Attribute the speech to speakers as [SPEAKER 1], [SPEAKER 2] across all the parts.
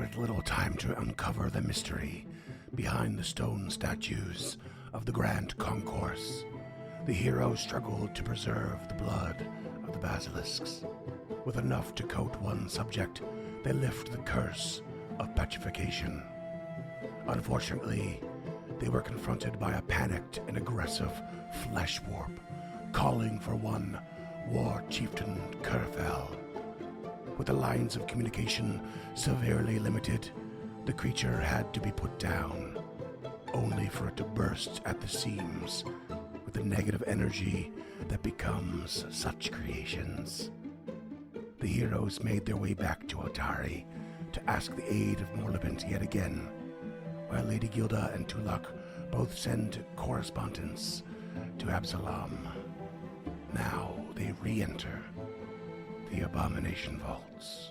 [SPEAKER 1] with little time to uncover the mystery behind the stone statues of the Grand Concourse, the heroes struggled to preserve the blood of the basilisks. With enough to coat one subject, they lift the curse of petrification. Unfortunately, they were confronted by a panicked and aggressive flesh warp, calling for one War Chieftain Kurfel. With the lines of communication severely limited, the creature had to be put down, only for it to burst at the seams with the negative energy that becomes such creations. The heroes made their way back to Otari to ask the aid of Morlibent yet again, while Lady Gilda and Tulak both send correspondence to Absalom. Now they re-enter the Abomination Vaults.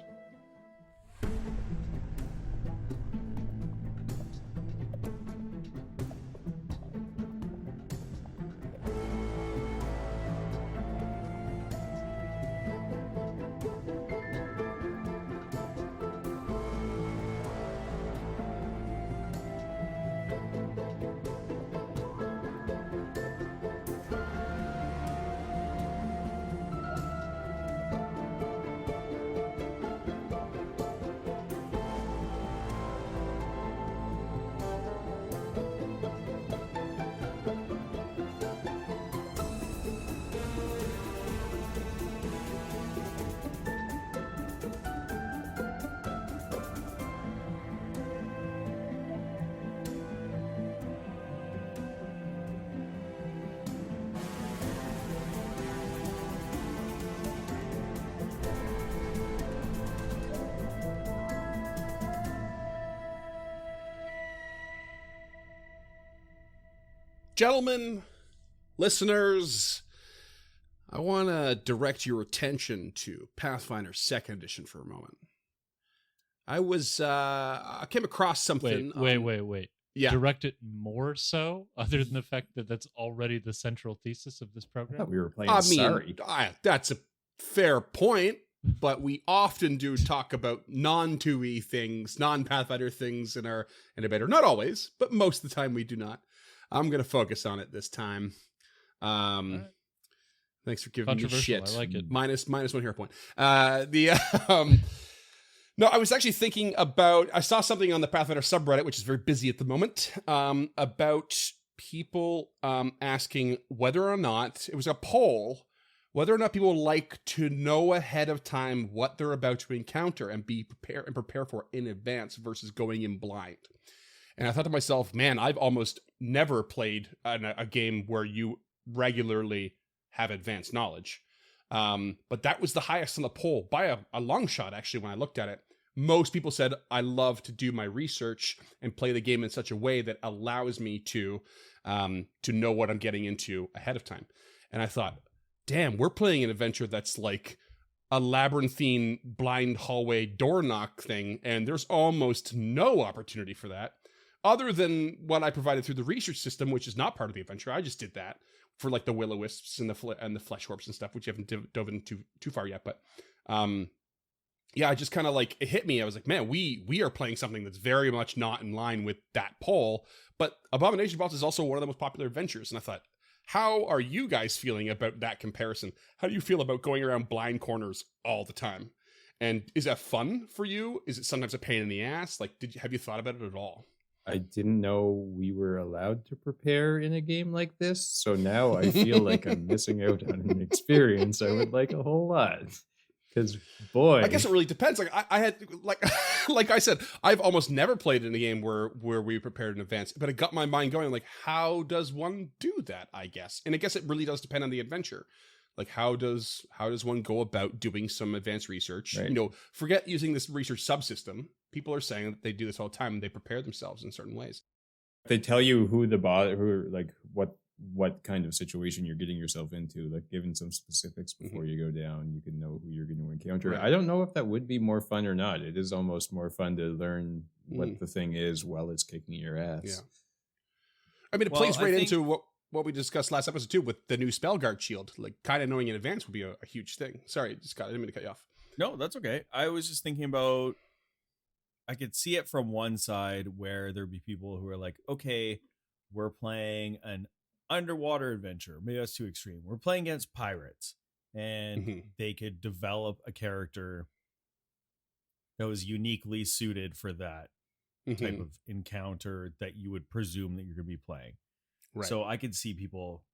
[SPEAKER 2] Gentlemen, listeners, I want to direct your attention to Pathfinder 2nd Edition for a moment. I came across something.
[SPEAKER 3] Wait.
[SPEAKER 2] Yeah.
[SPEAKER 3] Direct it more so, other than the fact that that's already the central thesis of this
[SPEAKER 4] I
[SPEAKER 3] program?
[SPEAKER 4] thought we were playing Sorry.
[SPEAKER 2] That's a fair point, but we often do talk about non-2E things, non-Pathfinder things in our beta. Not always, but most of the time we do not. I'm going to focus on it this time.
[SPEAKER 3] Right.
[SPEAKER 2] Thanks for giving me shit.
[SPEAKER 3] I like it.
[SPEAKER 2] Minus 1 hero point. No, I was actually thinking about, I saw something on the Pathfinder subreddit, which is very busy at the moment, about people asking whether or not, it was a poll, whether or not people like to know ahead of time what they're about to encounter and prepare for in advance versus going in blind. And I thought to myself, man, I've almost never played a game where you regularly have advanced knowledge. But that was the highest on the poll by a long shot, actually, when I looked at it. Most people said, I love to do my research and play the game in such a way that allows me to know what I'm getting into ahead of time. And I thought, damn, we're playing an adventure that's like a labyrinthine blind hallway door knock thing, and there's almost no opportunity for that. Other than what I provided through the research system, which is not part of the adventure. I just did that for like the will-o-wisps and the flesh warps and stuff, which you haven't dove into too far yet. But yeah, I just kind of like, it hit me. I was like, man, we are playing something that's very much not in line with that poll. But Abomination Vaults is also one of the most popular adventures. And I thought, how are you guys feeling about that comparison? How do you feel about going around blind corners all the time? And is that fun for you? Is it sometimes a pain in the ass? Like, have you thought about it at all?
[SPEAKER 4] I didn't know we were allowed to prepare in a game like this, so now I feel like I'm missing out on an experience I would like a whole lot. Because, boy,
[SPEAKER 2] I guess it really depends. Like I had, like I said, I've almost never played in a game where we prepared in advance, but it got my mind going. Like, how does one do that? I guess, and I guess it really does depend on the adventure. Like, how does one go about doing some advanced research?
[SPEAKER 4] Right.
[SPEAKER 2] You know, forget using this research subsystem. People are saying that they do this all the time and they prepare themselves in certain ways.
[SPEAKER 4] They tell you what kind of situation you're getting yourself into, like given some specifics before you go down, you can know who you're going to encounter.
[SPEAKER 2] Right.
[SPEAKER 4] I don't know if that would be more fun or not. It is almost more fun to learn what the thing is while it's kicking your ass.
[SPEAKER 2] Yeah. I mean, it plays right into what we discussed last episode too, with the new Spellguard shield. Like, kind of knowing in advance would be a huge thing. Sorry, I didn't mean to cut you off.
[SPEAKER 5] No, that's okay. I was just thinking about, I could see it from one side where there'd be people who are like, okay, we're playing an underwater adventure. Maybe that's too extreme. We're playing against pirates, and they could develop a character that was uniquely suited for that type of encounter that you would presume that you're going to be playing.
[SPEAKER 2] Right.
[SPEAKER 5] So I could see people,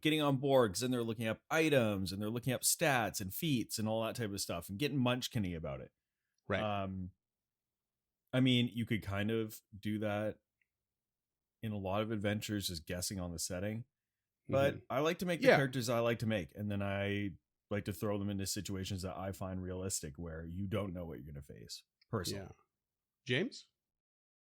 [SPEAKER 5] getting on board because then they're looking up items and they're looking up stats and feats and all that type of stuff and getting munchkinny about it.
[SPEAKER 2] Right.
[SPEAKER 5] I mean, you could kind of do that in a lot of adventures, just guessing on the setting. But I like to make the characters I like to make, and then I like to throw them into situations that I find realistic, where you don't know what you're going to face. Personally,
[SPEAKER 2] James.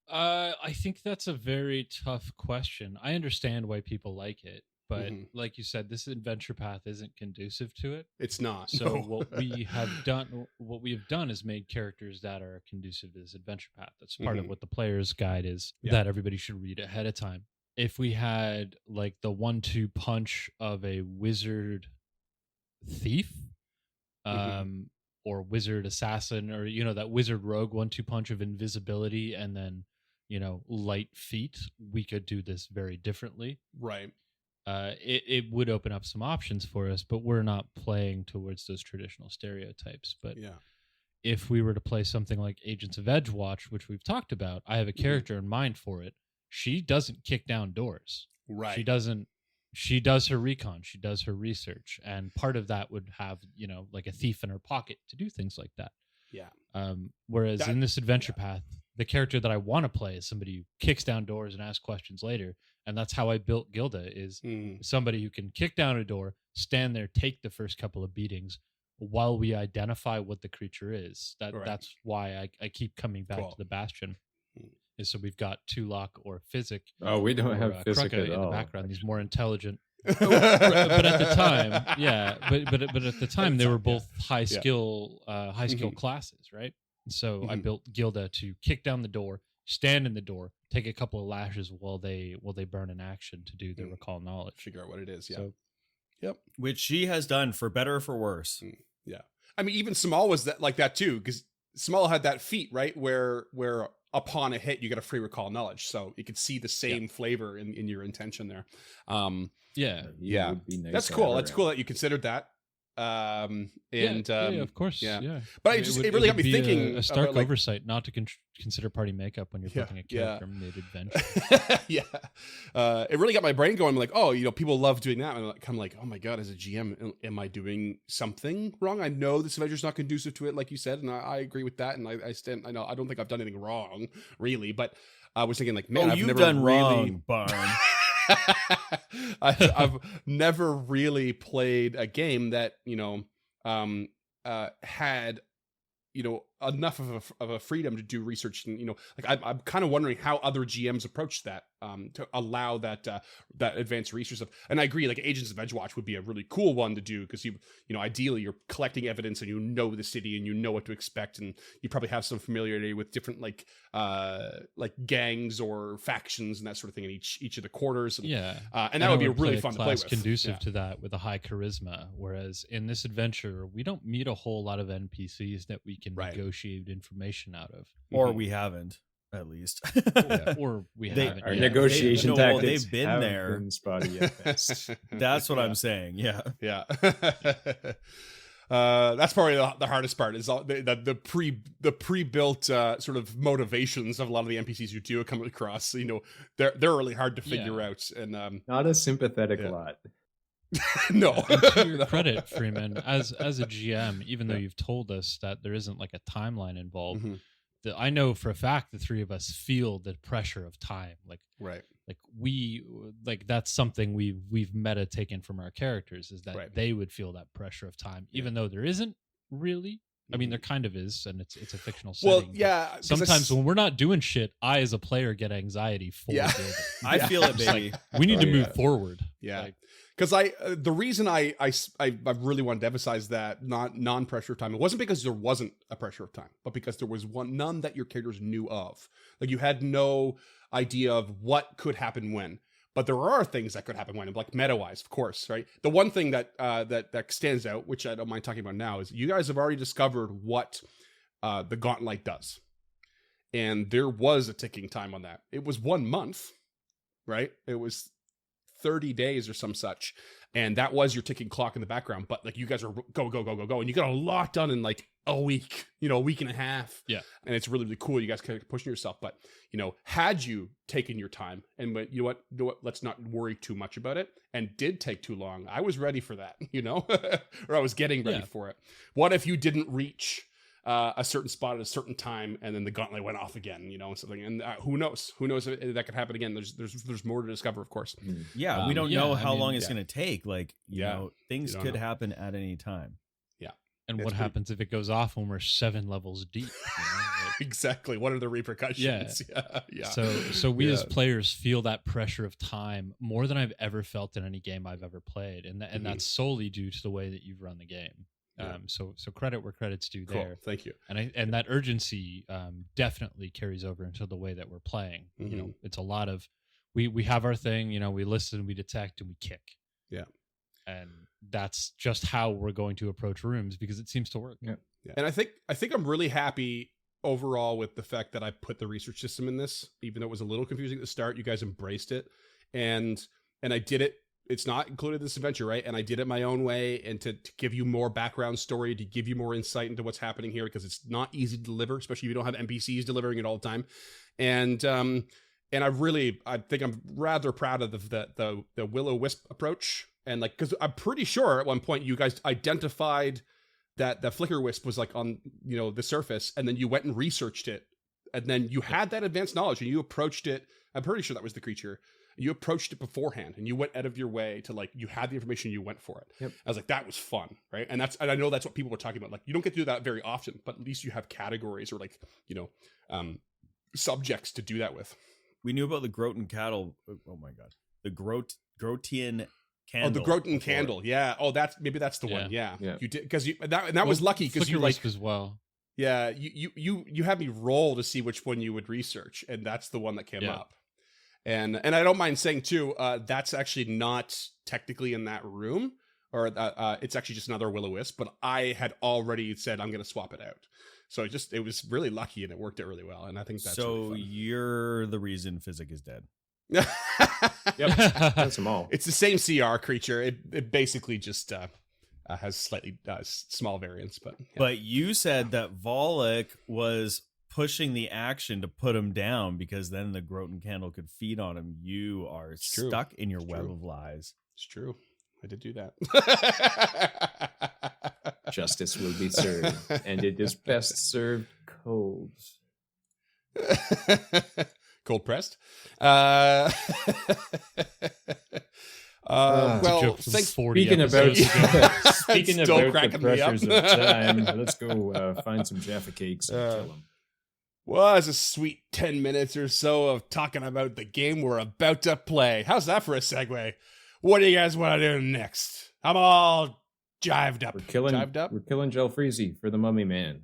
[SPEAKER 3] I think that's a very tough question. I understand why people like it, but like you said, this adventure path isn't conducive to it.
[SPEAKER 2] It's not.
[SPEAKER 3] So what we have done is made characters that are conducive to this adventure path. That's part of what the player's guide is that everybody should read ahead of time. If we had like the 1-2 punch of a wizard thief, or wizard assassin, or that wizard rogue 1-2 punch of invisibility and then light feet, we could do this very differently.
[SPEAKER 2] Right.
[SPEAKER 3] It would open up some options for us, but we're not playing towards those traditional stereotypes. But if we were to play something like Agents of Edgewatch, which we've talked about, I have a character in mind for it. She doesn't kick down doors.
[SPEAKER 2] Right.
[SPEAKER 3] She doesn't. She does her recon. She does her research, and part of that would have like a thief in her pocket to do things like that.
[SPEAKER 2] Yeah.
[SPEAKER 3] Whereas in this adventure path, the character that I want to play is somebody who kicks down doors and asks questions later. And that's how I built Gilda, is somebody who can kick down a door, stand there, take the first couple of beatings while we identify what the creature is. That's why I keep coming back to the Bastion. Is so we've got Tulok or Physic.
[SPEAKER 4] Oh, we don't have Physic at
[SPEAKER 3] in
[SPEAKER 4] all.
[SPEAKER 3] the background. These more intelligent. But at the time, but at the time they were both high skill classes, right? So I built Gilda to kick down the door, stand in the door, take a couple of lashes while they burn an action to do their recall knowledge,
[SPEAKER 2] figure out what it is.
[SPEAKER 5] Which she has done for better or for worse.
[SPEAKER 2] I mean, even Samal was like that too, because Samal had that feat, right, where upon a hit you get a free recall knowledge, so you could see the same flavor in your intention there.
[SPEAKER 4] Would be nice.
[SPEAKER 2] That's cool. That's cool that you considered that.
[SPEAKER 3] Of course.
[SPEAKER 2] But it really got me thinking.
[SPEAKER 3] A stark oversight not to consider party makeup when you're picking a character mid-adventure.
[SPEAKER 2] It really got my brain going. I'm like, people love doing that. And I'm like, oh my god, as a GM, am I doing something wrong? I know this adventure's not conducive to it, like you said, and I agree with that. And I stand. I know I don't think I've done anything wrong, really. But I was thinking, like, man, I've never
[SPEAKER 5] done
[SPEAKER 2] really
[SPEAKER 5] wrong, Barn.
[SPEAKER 2] I've never really played a game that had enough of a freedom to do research, and I'm kind of wondering how other GMs approach that to allow that advanced research stuff. And I agree, like Agents of Edgewatch would be a really cool one to do, because ideally you're collecting evidence and the city and you know what to expect, and you probably have some familiarity with different like gangs or factions and that sort of thing in each of the quarters, and that would be really fun to play with.
[SPEAKER 3] Conducive to that with a high charisma, whereas in this adventure we don't meet a whole lot of NPCs that we can negotiate information out of,
[SPEAKER 5] or we haven't, at least.
[SPEAKER 3] or we haven't.
[SPEAKER 4] Our negotiation tactics
[SPEAKER 5] they've been there.
[SPEAKER 4] Been spotty at best.
[SPEAKER 5] That's what I'm saying. Yeah.
[SPEAKER 2] That's probably the hardest part, is all the pre-built sort of motivations of a lot of the NPCs you do come across. They're really hard to figure out, and
[SPEAKER 4] not a sympathetic lot.
[SPEAKER 2] No.
[SPEAKER 3] And to your credit, Freeman, as a GM, even though you've told us that there isn't like a timeline involved, I know for a fact the three of us feel the pressure of time. That's something we've meta taken from our characters, is that they would feel that pressure of time, even though there isn't really. I mean, there kind of is, and it's a fictional setting.
[SPEAKER 2] Well,
[SPEAKER 3] sometimes when we're not doing shit, I as a player get anxiety for it.
[SPEAKER 5] I feel it, baby.
[SPEAKER 3] We need to move forward.
[SPEAKER 2] Because the reason I really wanted to emphasize that non-pressure of time, it wasn't because there wasn't a pressure of time, but because there was none that your characters knew of. Like, you had no idea of what could happen when. But there are things that could happen when, like meta-wise, of course, right? The one thing that stands out, which I don't mind talking about now, is you guys have already discovered what the Gauntlet does. And there was a ticking time on that. It was 1 month, right? It was 30 days or some such. And that was your ticking clock in the background. But like you guys are go, go, go, go, go. And you got a lot done in like a week, a week and a half.
[SPEAKER 3] Yeah.
[SPEAKER 2] And it's really, really cool. You guys kind of pushing yourself. But, had you taken your time and went, you know what, let's not worry too much about it, and did take too long, I was ready for that, or I was getting ready for it. What if you didn't reach a certain spot at a certain time, and then the gauntlet went off again, and something, and who knows if that could happen again. There's more to discover, of course.
[SPEAKER 5] Yeah, we don't know how long it's
[SPEAKER 2] yeah.
[SPEAKER 5] going to take. Like, things could happen at any time.
[SPEAKER 2] Yeah.
[SPEAKER 3] And what happens if it goes off when we're 7 levels deep?
[SPEAKER 2] Exactly. What are the repercussions? Yeah.
[SPEAKER 3] So we as players feel that pressure of time more than I've ever felt in any game I've ever played, and that's solely due to the way that you've run the game. So credit where credit's due there.
[SPEAKER 2] Thank you.
[SPEAKER 3] And that urgency definitely carries over into the way that we're playing. It's a lot of we have our thing. We listen, we detect, and we kick.
[SPEAKER 2] Yeah.
[SPEAKER 3] And that's just how we're going to approach rooms because it seems to work.
[SPEAKER 2] Yeah. And I think I'm really happy overall with the fact that I put the research system in this, even though it was a little confusing at the start. You guys embraced it, and I did it. It's not included in this adventure, right? And I did it my own way, and to give you more background story, to give you more insight into what's happening here, because it's not easy to deliver, especially if you don't have NPCs delivering it all the time. And I think I'm rather proud of the will-o-wisp approach. And like, because I'm pretty sure at one point you guys identified that the flicker wisp was like on the surface, and then you went and researched it, and then you had that advanced knowledge and you approached it. I'm pretty sure that was the creature. You approached it beforehand, and you went out of your way to you had the information, you went for it.
[SPEAKER 4] Yep. I
[SPEAKER 2] was like, that was fun, right? And I know that's what people were talking about. Like, you don't get to do that very often, but at least you have categories or subjects to do that with.
[SPEAKER 5] We knew about the Groton cattle. Oh my god, the Grotian candle.
[SPEAKER 2] Oh, the Groton candle. Yeah. Oh, that's the one. Yeah. You did, because that was lucky because you
[SPEAKER 3] as well.
[SPEAKER 2] Yeah. You had me roll to see which one you would research, and that's the one that came up. And I don't mind saying too, that's actually not technically in that room, or it's actually just another will-o-wisp, but I had already said I'm going to swap it out. So it was really lucky, and it worked out really well. And I think that's
[SPEAKER 5] so.
[SPEAKER 2] Really
[SPEAKER 5] you're the reason Physic is dead.
[SPEAKER 4] Yep, that's them all.
[SPEAKER 2] It's the same CR creature. It basically just has slightly small variants, but. Yeah.
[SPEAKER 5] But you said that Volek was pushing the action to put him down because then the Groton candle could feed on him. You are stuck in your web of lies.
[SPEAKER 2] It's true. I did do that.
[SPEAKER 4] Justice will be served, and it is best served cold.
[SPEAKER 2] Cold pressed. Well,
[SPEAKER 4] speaking about the pressures of time, let's go find some Jaffa cakes and kill them.
[SPEAKER 2] Well, it's a sweet 10 minutes or so of talking about the game we're about to play. How's that for a segue? What do you guys want to do next? I'm all jived up.
[SPEAKER 4] We're killing Gelfreezy for the Mummy Man.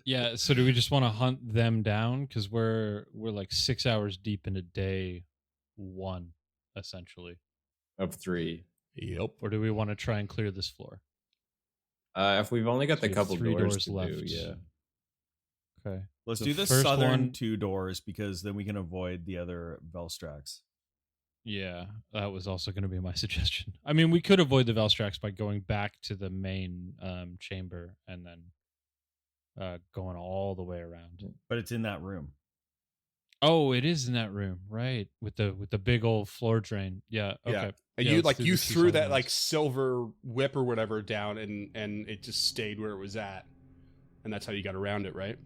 [SPEAKER 3] Yeah, so do we just want to hunt them down? Because we're like 6 hours deep into day 1, essentially.
[SPEAKER 4] Of 3.
[SPEAKER 2] Yep.
[SPEAKER 3] Or do we want to try and clear this floor?
[SPEAKER 4] If we've only got the couple
[SPEAKER 3] 3 doors
[SPEAKER 4] to
[SPEAKER 3] left.
[SPEAKER 4] do, yeah.
[SPEAKER 3] Okay.
[SPEAKER 5] Let's do the southern 2 doors, because then we can avoid the other Velstrax.
[SPEAKER 3] Yeah, that was also going to be my suggestion. I mean, we could avoid the Velstrax by going back to the main chamber and then going all the way around.
[SPEAKER 5] But it's in that room.
[SPEAKER 3] Oh, it is in that room, right? With the big old floor drain. Yeah. Okay.
[SPEAKER 2] Yeah. And you threw that like silver whip or whatever down, and it just stayed where it was at, and that's how you got around it, right?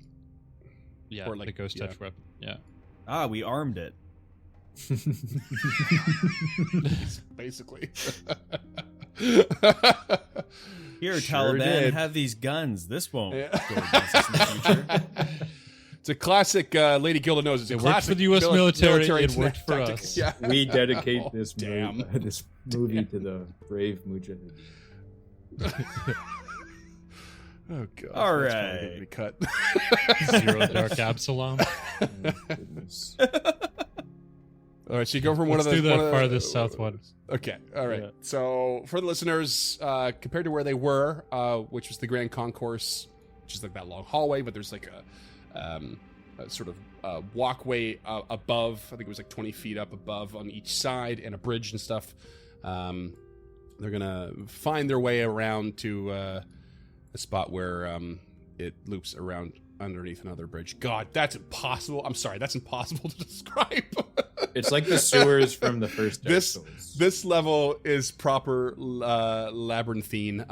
[SPEAKER 3] Yeah. Or like the ghost touch whip. Yeah.
[SPEAKER 5] Ah, we armed it.
[SPEAKER 2] Basically.
[SPEAKER 5] Here, Taliban, have these guns. This won't go against us in the future.
[SPEAKER 2] It's a classic. Lady Gilda knows it's a classic
[SPEAKER 3] for the U.S. military. It worked for
[SPEAKER 2] tactic.
[SPEAKER 3] us.
[SPEAKER 2] Yeah.
[SPEAKER 4] We dedicate this movie to the brave Mujahideen.
[SPEAKER 2] Oh god!
[SPEAKER 5] All right,
[SPEAKER 2] be cut.
[SPEAKER 3] Zero Dark Absalom.
[SPEAKER 4] Oh, goodness.
[SPEAKER 2] All right, so you go from one of the
[SPEAKER 3] farthest south one.
[SPEAKER 2] Okay, all right.
[SPEAKER 3] Yeah.
[SPEAKER 2] So for the listeners, compared to where they were, which was the Grand Concourse, which is like that long hallway, but there's like a sort of walkway above. I think it was like 20 feet up above on each side, and a bridge and stuff. They're gonna find their way around to a spot where it loops around underneath another bridge. God, that's impossible. I'm sorry, that's impossible to describe.
[SPEAKER 4] It's like the sewers from the first Dark Souls.
[SPEAKER 2] This level is proper labyrinthine.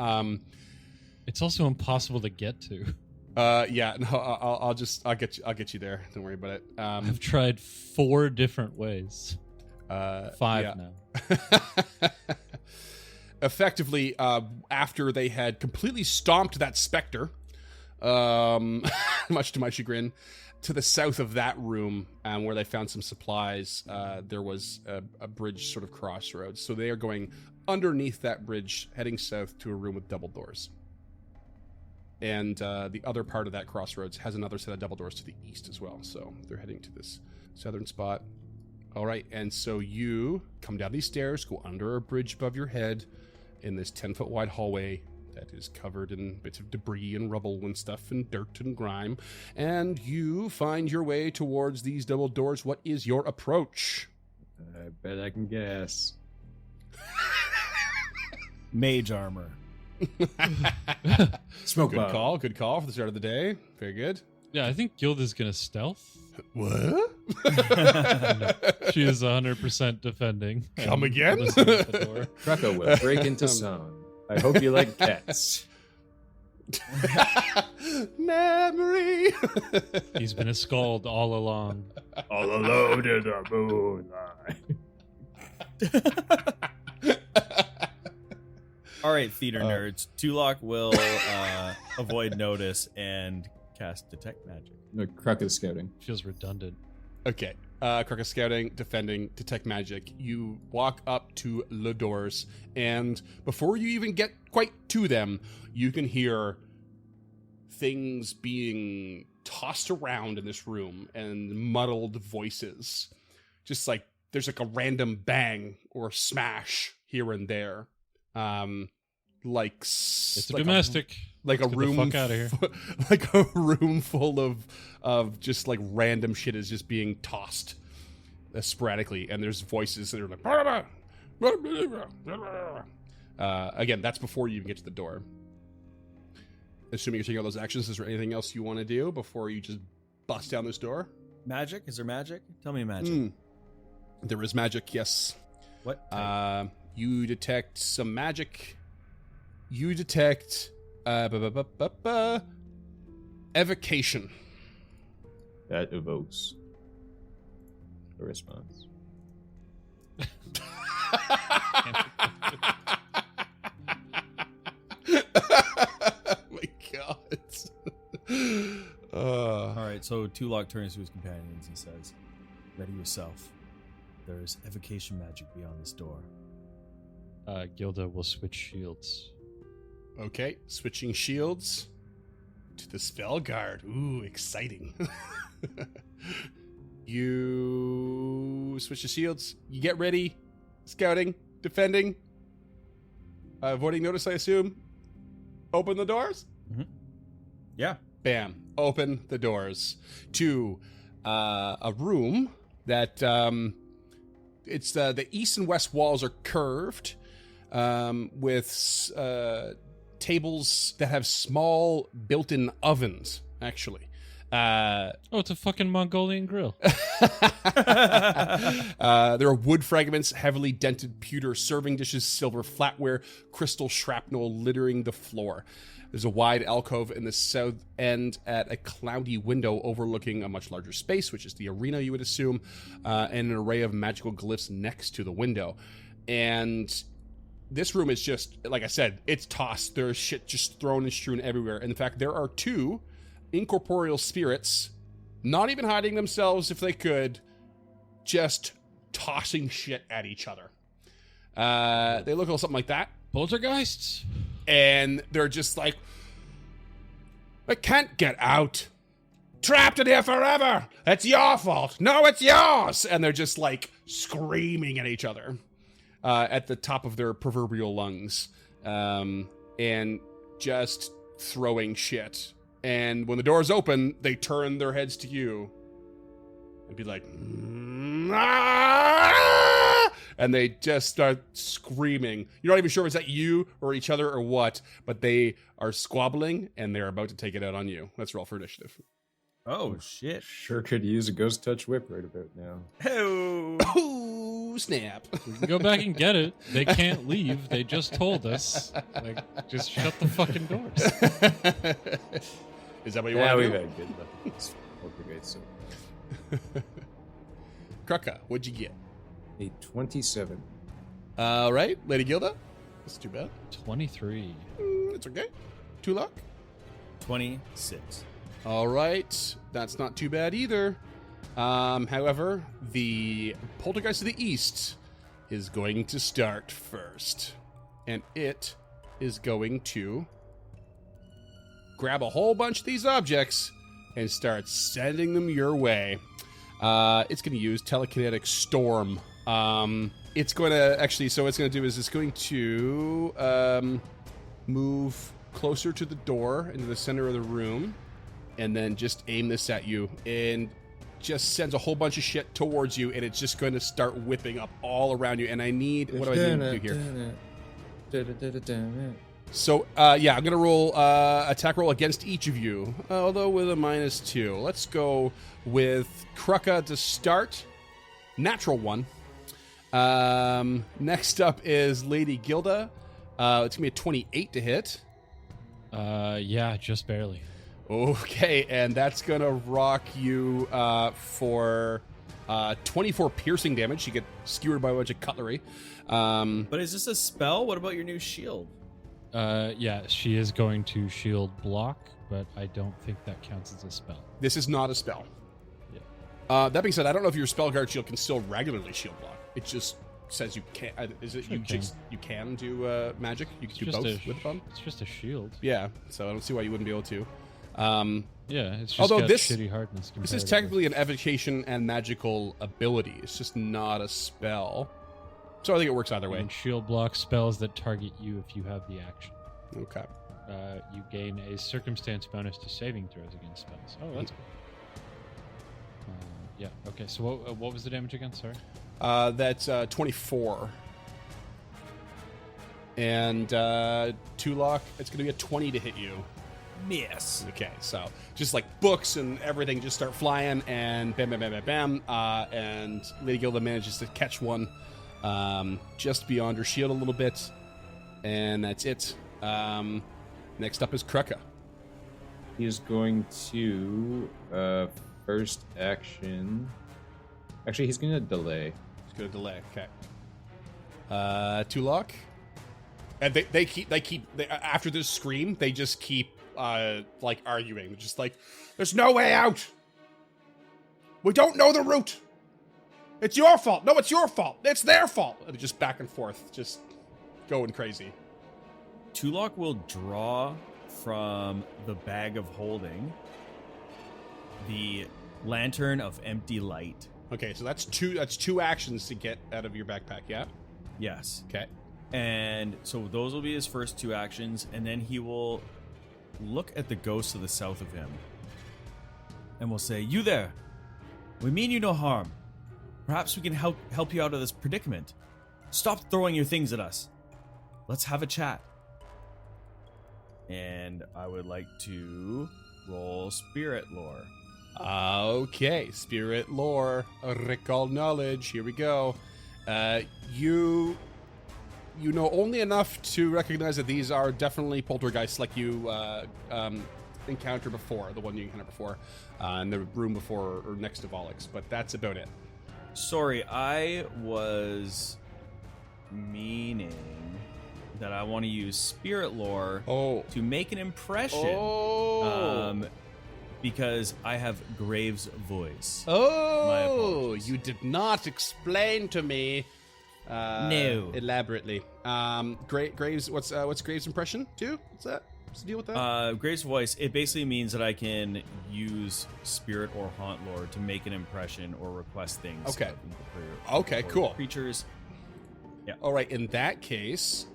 [SPEAKER 3] It's also impossible to get to.
[SPEAKER 2] Yeah, no, I'll get you there. Don't worry about it.
[SPEAKER 3] I've tried 4 different ways. 5 now.
[SPEAKER 2] Effectively, after they had completely stomped that specter, much to my chagrin, to the south of that room, where they found some supplies, there was a bridge sort of crossroads. So they are going underneath that bridge, heading south to a room with double doors. And the other part of that crossroads has another set of double doors to the east as well. So they're heading to this southern spot. All right, and so you come down these stairs, go under a bridge above your head in this 10-foot wide hallway that is covered in bits of debris and rubble and stuff and dirt and grime, and you find your way towards these double doors. What is your approach?
[SPEAKER 4] I bet I can guess.
[SPEAKER 5] Mage armor.
[SPEAKER 4] Smoke
[SPEAKER 2] Good
[SPEAKER 4] bomb.
[SPEAKER 2] Good call for the start of the day. Very good.
[SPEAKER 3] Yeah, I think Gilda's gonna stealth.
[SPEAKER 2] What?
[SPEAKER 3] She is 100% defending.
[SPEAKER 2] Come again?
[SPEAKER 4] Trucko will break into song. I hope you like cats.
[SPEAKER 2] Memory.
[SPEAKER 3] He's been a skald all along.
[SPEAKER 4] All alone in the moonlight.
[SPEAKER 5] All right, theater nerds. Tulok will avoid notice and cast detect magic.
[SPEAKER 4] No, Kruk is scouting.
[SPEAKER 3] Feels redundant.
[SPEAKER 2] Okay. Kruk is scouting, defending, detect magic. You walk up to the doors, and before you even get quite to them, you can hear things being tossed around in this room and muddled voices. Just like there's like a random bang or smash here and there.
[SPEAKER 3] It's a domestic.
[SPEAKER 2] Like
[SPEAKER 3] Let's
[SPEAKER 2] a
[SPEAKER 3] get the
[SPEAKER 2] room,
[SPEAKER 3] fuck outta here.
[SPEAKER 2] Like a room full of just like random shit is just being tossed sporadically, and there's voices that are like, again, that's before you even get to the door. Assuming you're taking all those actions, is there anything else you want to do before you just bust down this door?
[SPEAKER 5] Magic? Is there magic? Tell me magic.
[SPEAKER 2] There is magic, yes.
[SPEAKER 5] What type?
[SPEAKER 2] You detect some magic. You detect evocation.
[SPEAKER 4] That evokes a response.
[SPEAKER 2] My God.
[SPEAKER 5] All right, so Tulok turns to his companions and says, "Ready yourself. There is evocation magic beyond this door."
[SPEAKER 3] Gilda will switch shields.
[SPEAKER 2] Okay, switching shields to the spell guard. Ooh, exciting. You switch the shields. You get ready. Scouting, defending, avoiding notice, I assume. Open the doors.
[SPEAKER 5] Yeah.
[SPEAKER 2] Bam. Open the doors to a room that it's the east and west walls are curved with tables that have small built-in ovens, actually.
[SPEAKER 3] It's a fucking Mongolian grill.
[SPEAKER 2] There are wood fragments, heavily dented pewter serving dishes, silver flatware, crystal shrapnel littering the floor. There's a wide alcove in the south end at a cloudy window overlooking a much larger space, which is the arena, you would assume, and an array of magical glyphs next to the window. And this room is just, like I said, it's tossed. There's shit just thrown and strewn everywhere. In fact, there are 2 incorporeal spirits, not even hiding themselves if they could, just tossing shit at each other. They look a little something like that.
[SPEAKER 3] Poltergeists?
[SPEAKER 2] And they're just like, I can't get out. Trapped in here forever. It's your fault. No, it's yours. And they're just like screaming at each other at the top of their proverbial lungs, and just throwing shit and when the doors open, they turn their heads to you and be like, "Ah!" And they just start screaming. You're not even sure if it's at you or each other or what, but they are squabbling and they're about to take it out on you. Let's roll for initiative.
[SPEAKER 5] Oh shit!
[SPEAKER 4] Sure could use a ghost touch whip right about now.
[SPEAKER 2] Oh, snap.
[SPEAKER 3] We can go back and get it. They can't leave. They just told us. Like, just shut the fucking doors.
[SPEAKER 2] Is that what you
[SPEAKER 4] Yeah,
[SPEAKER 2] want
[SPEAKER 4] we've
[SPEAKER 2] to do?
[SPEAKER 4] had good luck with this poltergeist. So
[SPEAKER 2] Krucka, what'd you get?
[SPEAKER 4] a 27.
[SPEAKER 2] All right, Lady Gilda. That's too bad.
[SPEAKER 3] 23.
[SPEAKER 2] It's okay. Tulak.
[SPEAKER 5] 26.
[SPEAKER 2] All right, that's not too bad either. However, the poltergeist of the east is going to start first, and it is going to grab a whole bunch of these objects and start sending them your way. It's going to use telekinetic storm. It's going to actually, so what it's going to do is it's going to move closer to the door into the center of the room, and then just aim this at you, and just sends a whole bunch of shit towards you, and it's just going to start whipping up all around you. And I need, what do I need to do here? So, yeah, I'm going to roll attack roll against each of you, although with a -2. Let's go with Krucka to start. Natural 1. Next up is Lady Gilda. It's going to be a 28 to hit.
[SPEAKER 3] Yeah, just barely.
[SPEAKER 2] Okay, and that's going to rock you for 24 piercing damage. You get skewered by a bunch of cutlery.
[SPEAKER 5] But is this a spell? What about your new shield?
[SPEAKER 3] Yeah, she is going to shield block, but I don't think that counts as a spell.
[SPEAKER 2] This is not a spell.
[SPEAKER 3] Yeah.
[SPEAKER 2] That being said, I don't know if your Spellguard shield can still regularly shield block. It just says you can't. Is it
[SPEAKER 3] Sure
[SPEAKER 2] you?
[SPEAKER 3] can.
[SPEAKER 2] You can do magic. You can do
[SPEAKER 3] Just
[SPEAKER 2] both with it on.
[SPEAKER 3] It's just a shield.
[SPEAKER 2] Yeah, so I don't see why you wouldn't be able to.
[SPEAKER 3] Yeah, it's just
[SPEAKER 2] Although
[SPEAKER 3] got
[SPEAKER 2] this-
[SPEAKER 3] shitty hardness.
[SPEAKER 2] This is
[SPEAKER 3] comparatively.
[SPEAKER 2] technically an evocation and magical ability. It's just not a spell. So I think it works either way.
[SPEAKER 3] And shield block spells that target you if you have the action.
[SPEAKER 2] Okay.
[SPEAKER 3] You gain a circumstance bonus to saving throws against spells. Oh, that's cool. Yeah. Okay. So what was the damage again? Sorry.
[SPEAKER 2] That's 24. And Tulok, it's going to be a 20 to hit you.
[SPEAKER 5] Miss.
[SPEAKER 2] Okay, so just like books and everything just start flying, and bam, bam, bam, bam, bam. And Lady Gilda manages to catch one just beyond her shield a little bit. And that's it. Next up is Krucka.
[SPEAKER 4] He is going to first action. Actually, he's going to delay.
[SPEAKER 2] It's going to delay. Okay. Tulok. And they keep after this scream, they just keep like arguing, just like, there's no way out. We don't know the route. It's your fault. No, it's your fault. It's their fault. And just back and forth, just going crazy.
[SPEAKER 5] Tulok will draw from the bag of holding the lantern of empty light.
[SPEAKER 2] Okay, so that's two actions to get out of your backpack. Yeah.
[SPEAKER 5] Yes.
[SPEAKER 2] Okay.
[SPEAKER 5] And so those will be his first two actions, and then he will look at the ghost to the south of him and will say, "You there. We mean you no harm. Perhaps we can help you out of this predicament. Stop throwing your things at us. Let's have a chat." And I would like to roll spirit lore.
[SPEAKER 2] Okay, spirit lore, recall knowledge. Here we go. You know only enough to recognize that these are definitely poltergeists like you encountered before, the one you encountered before, in the room before or next to Volix, but that's about it.
[SPEAKER 5] Sorry, I was meaning that I want to use spirit lore to make an impression. Because I have Graves' voice. My
[SPEAKER 2] Oh,
[SPEAKER 5] apologies.
[SPEAKER 2] you did not explain to me
[SPEAKER 5] No.
[SPEAKER 2] elaborately. Graves, what's Graves' impression do? What's that? What's the deal with that?
[SPEAKER 5] Graves' voice, it basically means that I can use spirit or haunt lore to make an impression or request things.
[SPEAKER 2] Okay.
[SPEAKER 5] For
[SPEAKER 2] Okay, cool.
[SPEAKER 5] Creatures.
[SPEAKER 2] All right, in that case,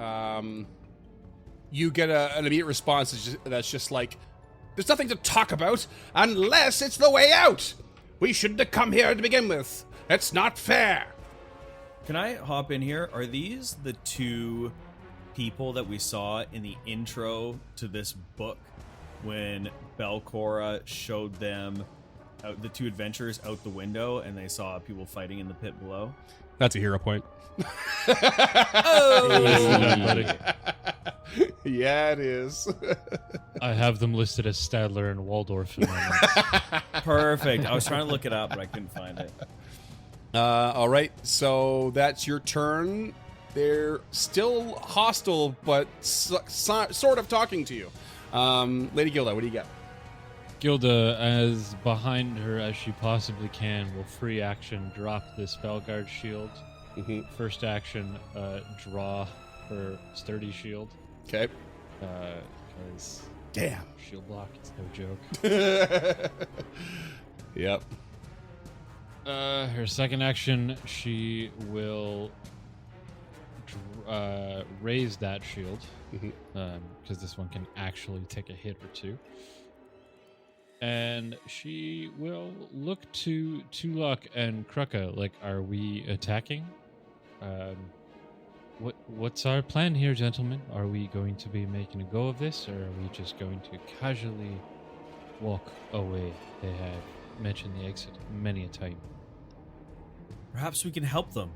[SPEAKER 2] you get an immediate response that's just like, There's nothing to talk about unless it's the way out. We shouldn't have come here to begin with. It's not fair.
[SPEAKER 5] Can I hop in here? Are these the two people that we saw in the intro to this book when Belcora showed them the two adventurers out the window and they saw people fighting in the pit below?
[SPEAKER 2] That's a hero point. Yeah, it is.
[SPEAKER 3] I have them listed as Stadler and Waldorf. In my notes.
[SPEAKER 5] Perfect. I was trying to look it up, but I couldn't find it.
[SPEAKER 2] All right, so that's your turn. They're still hostile, but sort of talking to you. Lady Gilda, what do you got?
[SPEAKER 3] Gilda, as behind her as she possibly can, will free action drop the Spellguard shield. First action, draw her sturdy shield.
[SPEAKER 2] Okay.
[SPEAKER 3] Because
[SPEAKER 2] damn,
[SPEAKER 3] shield block, it's no joke.
[SPEAKER 2] Yep.
[SPEAKER 3] Her second action, she will raise that shield, because this one can actually take a hit or two. And she will look to Tulok and Kruka, like, are we attacking? What's our plan here, gentlemen? Are we going to be making a go of this, or are we just going to casually walk away? They have mentioned the exit many a time.
[SPEAKER 5] Perhaps we can help them.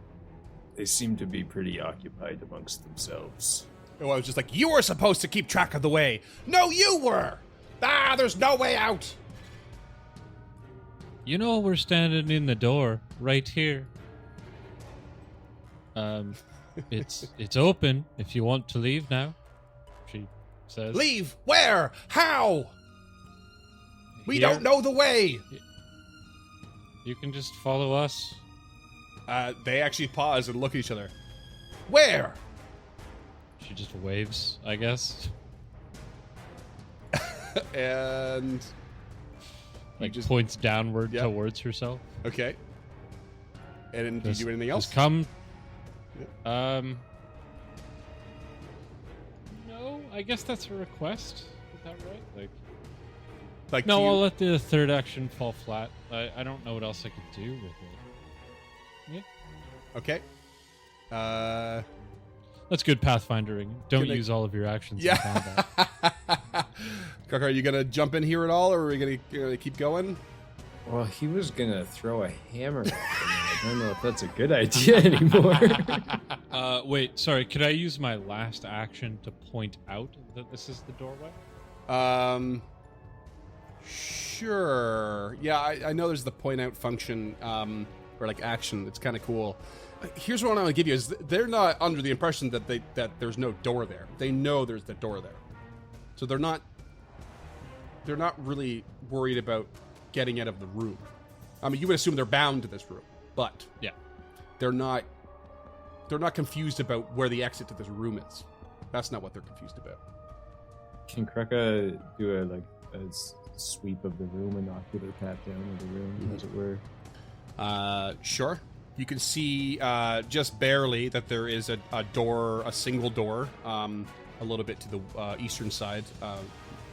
[SPEAKER 4] They seem to be pretty occupied amongst themselves.
[SPEAKER 2] Oh, I was just like, you were supposed to keep track of the way. No, you were. There's no way out.
[SPEAKER 3] You know, we're standing in the door right here. It's open if you want to leave now, she says.
[SPEAKER 2] Leave? Where? How? We
[SPEAKER 3] Here.
[SPEAKER 2] don't know the way.
[SPEAKER 3] You can just follow us.
[SPEAKER 2] They actually pause and look at each other. Where?
[SPEAKER 3] She just waves, I guess.
[SPEAKER 2] And
[SPEAKER 3] Like
[SPEAKER 2] just
[SPEAKER 3] points downward
[SPEAKER 2] Yep.
[SPEAKER 3] towards herself.
[SPEAKER 2] Okay. And then do you do anything else?
[SPEAKER 3] Just come. No, I guess that's a request. Is that right?
[SPEAKER 2] Like
[SPEAKER 3] No,
[SPEAKER 2] do you-
[SPEAKER 3] I'll let the third action fall flat. I don't know what else I could do with it.
[SPEAKER 2] Okay.
[SPEAKER 3] That's good pathfindering. Don't
[SPEAKER 2] Can I-
[SPEAKER 3] use all of your actions in
[SPEAKER 2] Yeah.
[SPEAKER 3] combat.
[SPEAKER 2] Kaka, are you gonna jump in here at all, or are we gonna keep going?
[SPEAKER 4] Well, he was gonna throw a hammer at them. I don't know if that's a good idea anymore.
[SPEAKER 3] Wait, sorry. Could I use my last action to point out that this is the doorway?
[SPEAKER 2] Sure. Yeah, I know there's the point out function, or like action. It's kind of cool. Here's what I'm gonna give you: is they're not under the impression that there's no door there. They know there's the door there, so they're not really worried about getting out of the room. I mean, you would assume they're bound to this room, but
[SPEAKER 3] Yeah.
[SPEAKER 2] they're not confused about where the exit to this room is. That's not what they're confused about.
[SPEAKER 4] Can Kruka do a sweep of the room, an ocular pat down of the room, as it were?
[SPEAKER 2] Sure. You can see just barely that there is a door, a single door, a little bit to the eastern side,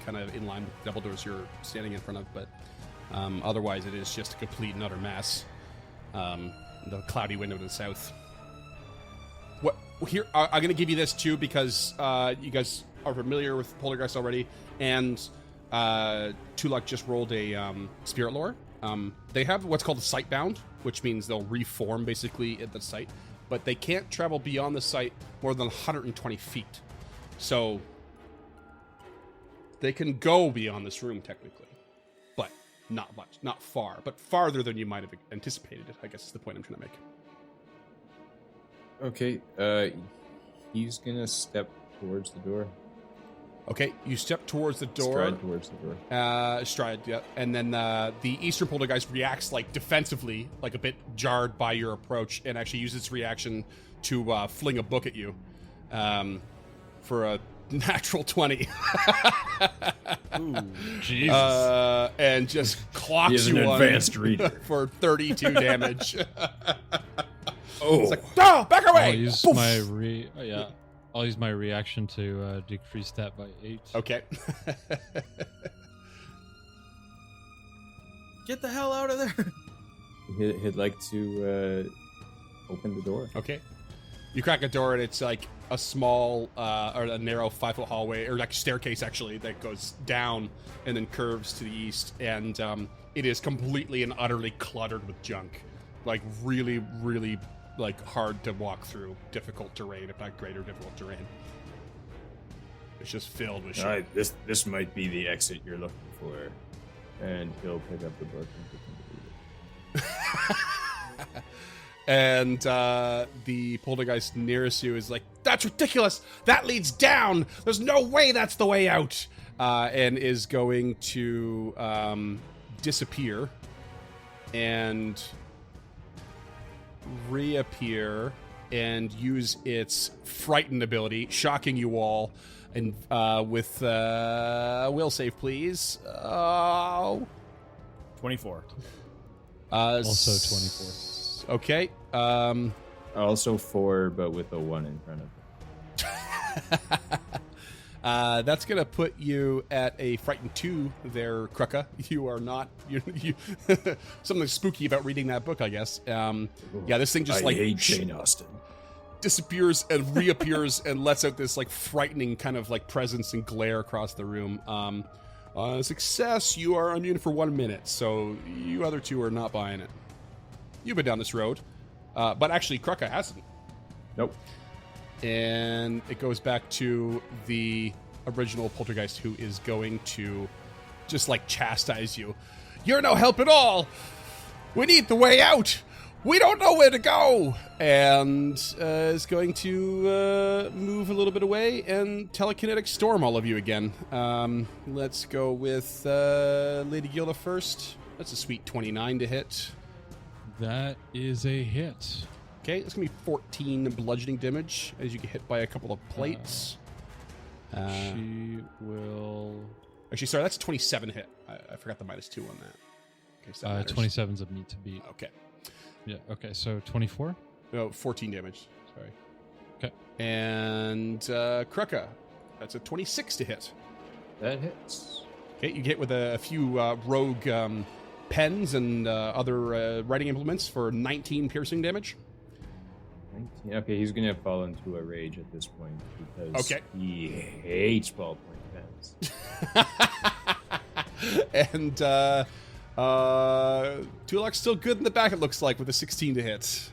[SPEAKER 2] kind of in line with the double doors you're standing in front of, but otherwise it is just a complete and utter mess. The cloudy window to the south. What here? I'm going to give you this too because you guys are familiar with Poltergeist already, and Tulok just rolled a spirit lore. They have what's called a sight bound, which means they'll reform basically at the site, but they can't travel beyond the site more than 120 feet. So they can go beyond this room technically, but not much, not far, but farther than you might have anticipated it, I guess is the point I'm trying to make.
[SPEAKER 4] Okay, he's gonna step towards the door.
[SPEAKER 2] Okay, you step towards the door.
[SPEAKER 4] Stride towards the door.
[SPEAKER 2] Stride, yeah. And then the Eastern Poltergeist reacts like defensively, like a bit jarred by your approach, and actually uses its reaction to fling a book at you for a natural 20.
[SPEAKER 5] Ooh.
[SPEAKER 3] Jesus.
[SPEAKER 2] And just
[SPEAKER 4] He
[SPEAKER 2] clocks
[SPEAKER 4] is an
[SPEAKER 2] you
[SPEAKER 4] advanced reader.
[SPEAKER 2] for 32 damage.
[SPEAKER 4] Oh,
[SPEAKER 2] It's like, oh, back away!
[SPEAKER 3] I'll use
[SPEAKER 2] Poof!
[SPEAKER 3] my I'll use my reaction to decrease that by 8.
[SPEAKER 2] Okay.
[SPEAKER 5] Get the hell out of there.
[SPEAKER 4] He'd like to open the door.
[SPEAKER 2] Okay. You crack a door and it's like a small or a narrow 5-foot hallway, or like staircase actually, that goes down and then curves to the east, and it is completely and utterly cluttered with junk. Like really, really like hard to walk through, difficult terrain, if not greater difficult terrain. It's just filled with shit.
[SPEAKER 4] All right, this might be the exit you're looking for. And he'll pick up the book and pretend to read it.
[SPEAKER 2] And the poltergeist nearest you is like, "That's ridiculous! That leads down! There's no way that's the way out!" And is going to disappear and reappear and use its frightened ability, shocking you all. And with will save, please.
[SPEAKER 5] 24.
[SPEAKER 3] Also 24.
[SPEAKER 2] Okay.
[SPEAKER 4] Also 4, but with a 1 in front of it.
[SPEAKER 2] That's gonna put you at a frightened 2 there, Krucka. You are not you something spooky about reading that book, I guess. Yeah, this thing just
[SPEAKER 4] I
[SPEAKER 2] like
[SPEAKER 4] hate Jane Austen.
[SPEAKER 2] disappears and reappears and lets out this like frightening kind of like presence and glare across the room. Success, you are immune for 1 minute, so you other two are not buying it. You've been down this road, but actually Krucka hasn't.
[SPEAKER 4] Nope.
[SPEAKER 2] And it goes back to the original poltergeist, who is going to just like chastise you. You're no help at all. We need the way out. We don't know where to go. And is going to move a little bit away and telekinetic storm all of you again. Let's go with Lady Gilda first. That's a sweet 29 to hit.
[SPEAKER 3] That is a hit.
[SPEAKER 2] Okay, it's going to be 14 bludgeoning damage as you get hit by a couple of plates.
[SPEAKER 3] She will...
[SPEAKER 2] Actually, sorry, that's a 27 hit. I forgot the -2 on that. Okay, so that matters.
[SPEAKER 3] 27's of need to beat.
[SPEAKER 2] Okay.
[SPEAKER 3] Yeah, okay, so 24?
[SPEAKER 2] No, 14 damage. Sorry.
[SPEAKER 3] Okay.
[SPEAKER 2] And Krucka, that's a 26 to hit.
[SPEAKER 4] That hits.
[SPEAKER 2] Okay, you get with a few rogue pens and other writing implements for 19 piercing damage.
[SPEAKER 4] 19. Okay, he's gonna fall into a rage at this point because
[SPEAKER 2] Okay.
[SPEAKER 4] he hates ballpoint pens.
[SPEAKER 2] And Tulok's still good in the back, it looks like, with a 16 to hit.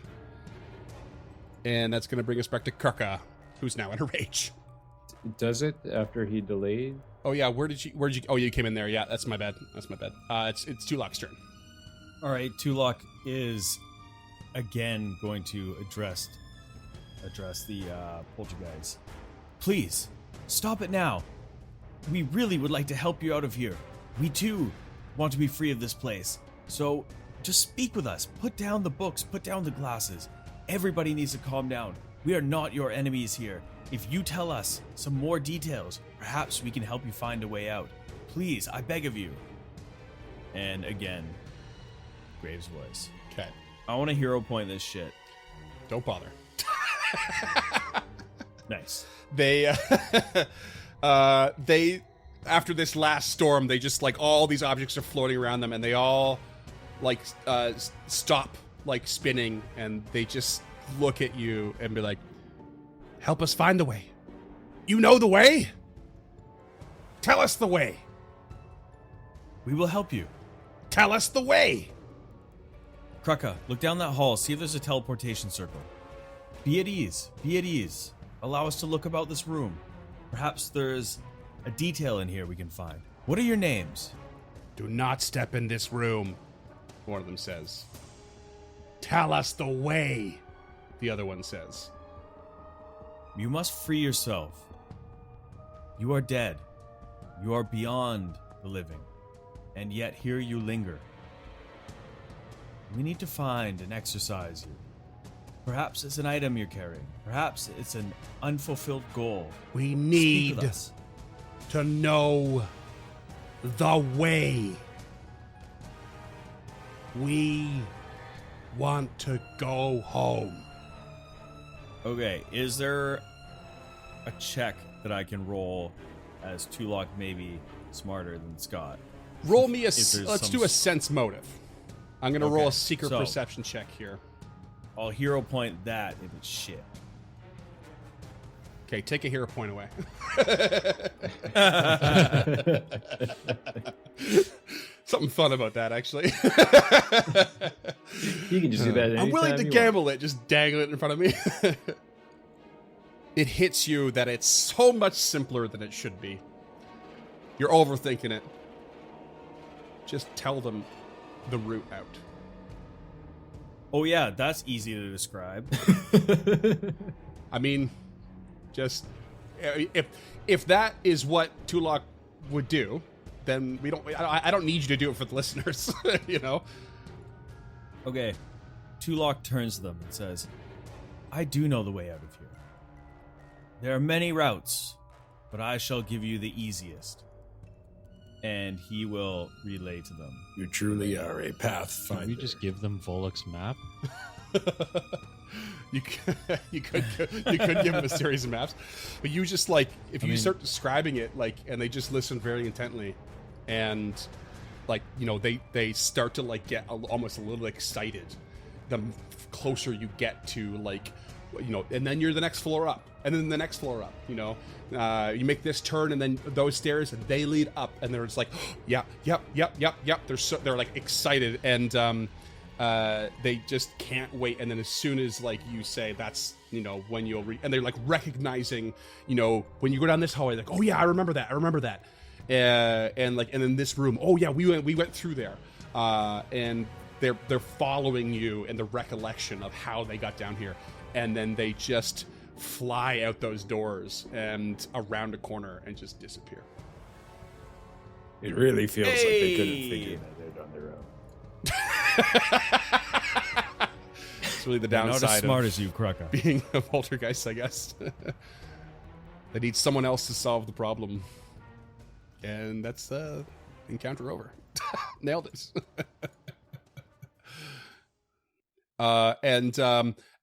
[SPEAKER 2] And that's going to bring us back to Krucka, who's now in a rage.
[SPEAKER 4] Does it after he delayed?
[SPEAKER 2] Oh yeah, where did you? Oh, you came in there. Yeah, that's my bad. It's it's Tulok's turn.
[SPEAKER 5] All right, Tulok is again going to address the poltergeist. Please stop it now. We really would like to help you out of here. We too want to be free of this place. So just speak with us. Put down the books. Put down the glasses. Everybody needs to calm down. We are not your enemies here. If you tell us some more details, perhaps we can help you find a way out. Please, I beg of you. And again, Graves' voice.
[SPEAKER 2] Okay,
[SPEAKER 5] I want to hero point this shit.
[SPEAKER 2] don't bother.
[SPEAKER 5] Nice.
[SPEAKER 2] They after this last storm, they just like all these objects are floating around them, and they all like stop like spinning, and they just look at you and be like, help us find the way. You know the way? Tell us the way.
[SPEAKER 5] We will help you.
[SPEAKER 2] Tell us the way.
[SPEAKER 5] Krucka, look down that hall. See if there's a teleportation circle. Be at ease. Be at ease. Allow us to look about this room. Perhaps there's a detail in here we can find. What are your names?
[SPEAKER 2] Do not step in this room, one of them says. Tell us the way, the other one says.
[SPEAKER 5] You must free yourself. You are dead. You are beyond the living. And yet here you linger. We need to find and exercise you. Perhaps it's an item you're carrying. Perhaps it's an unfulfilled goal.
[SPEAKER 2] We
[SPEAKER 5] Speak
[SPEAKER 2] need
[SPEAKER 5] with us.
[SPEAKER 2] to know the way. We want to go home.
[SPEAKER 5] Okay, is there a check that I can roll as Tulok maybe smarter than Scott?
[SPEAKER 2] Roll me
[SPEAKER 5] there's
[SPEAKER 2] let's
[SPEAKER 5] some
[SPEAKER 2] do a sense motive. I'm going to roll
[SPEAKER 5] Okay,
[SPEAKER 2] a secret
[SPEAKER 5] so-
[SPEAKER 2] perception check here.
[SPEAKER 5] I'll hero point that if it's shit.
[SPEAKER 2] Okay, take a hero point away. Something fun about that, actually.
[SPEAKER 4] You can just do that.
[SPEAKER 2] I'm willing
[SPEAKER 4] anytime
[SPEAKER 2] to
[SPEAKER 4] you
[SPEAKER 2] gamble it. Just dangle it in front of me. It hits you that it's so much simpler than it should be. You're overthinking it. Just tell them the route out.
[SPEAKER 5] Oh yeah, that's easy to describe.
[SPEAKER 2] I mean, just if that is what Tulok would do, then we don't. I don't need you to do it for the listeners. You know.
[SPEAKER 5] Okay. Tulok turns to them and says, I do know the way out of here. There are many routes, but I shall give you the easiest. And he will relay to them.
[SPEAKER 6] You truly are a
[SPEAKER 3] Can
[SPEAKER 6] pathfinder.
[SPEAKER 3] we just give them Volek's map?
[SPEAKER 2] You could give them a series of maps, but you just like if you start describing it like, and they just listen very intently, and like they start to like get almost a little excited. The closer you get to like, and then you're the next floor up, and then the next floor up. You make this turn, and then those stairs, and they lead up, and they're just like, yep. They're like excited, and they just can't wait. And then as soon as like you say that's when you'll and they're like recognizing when you go down this hallway, like, oh yeah, I remember that, and then this room, oh yeah, we went through there, and they're following you in the recollection of how they got down here, and then they just fly out those doors and around a corner and just disappear.
[SPEAKER 6] It really feels like they couldn't
[SPEAKER 5] Hey!
[SPEAKER 6] figure that out on their own.
[SPEAKER 2] It's really the
[SPEAKER 5] They're not
[SPEAKER 2] downside
[SPEAKER 5] as smart
[SPEAKER 2] of
[SPEAKER 5] as you, Krucka.
[SPEAKER 2] being a poltergeist, I guess. They need someone else to solve the problem, and that's encounter over. Nailed it.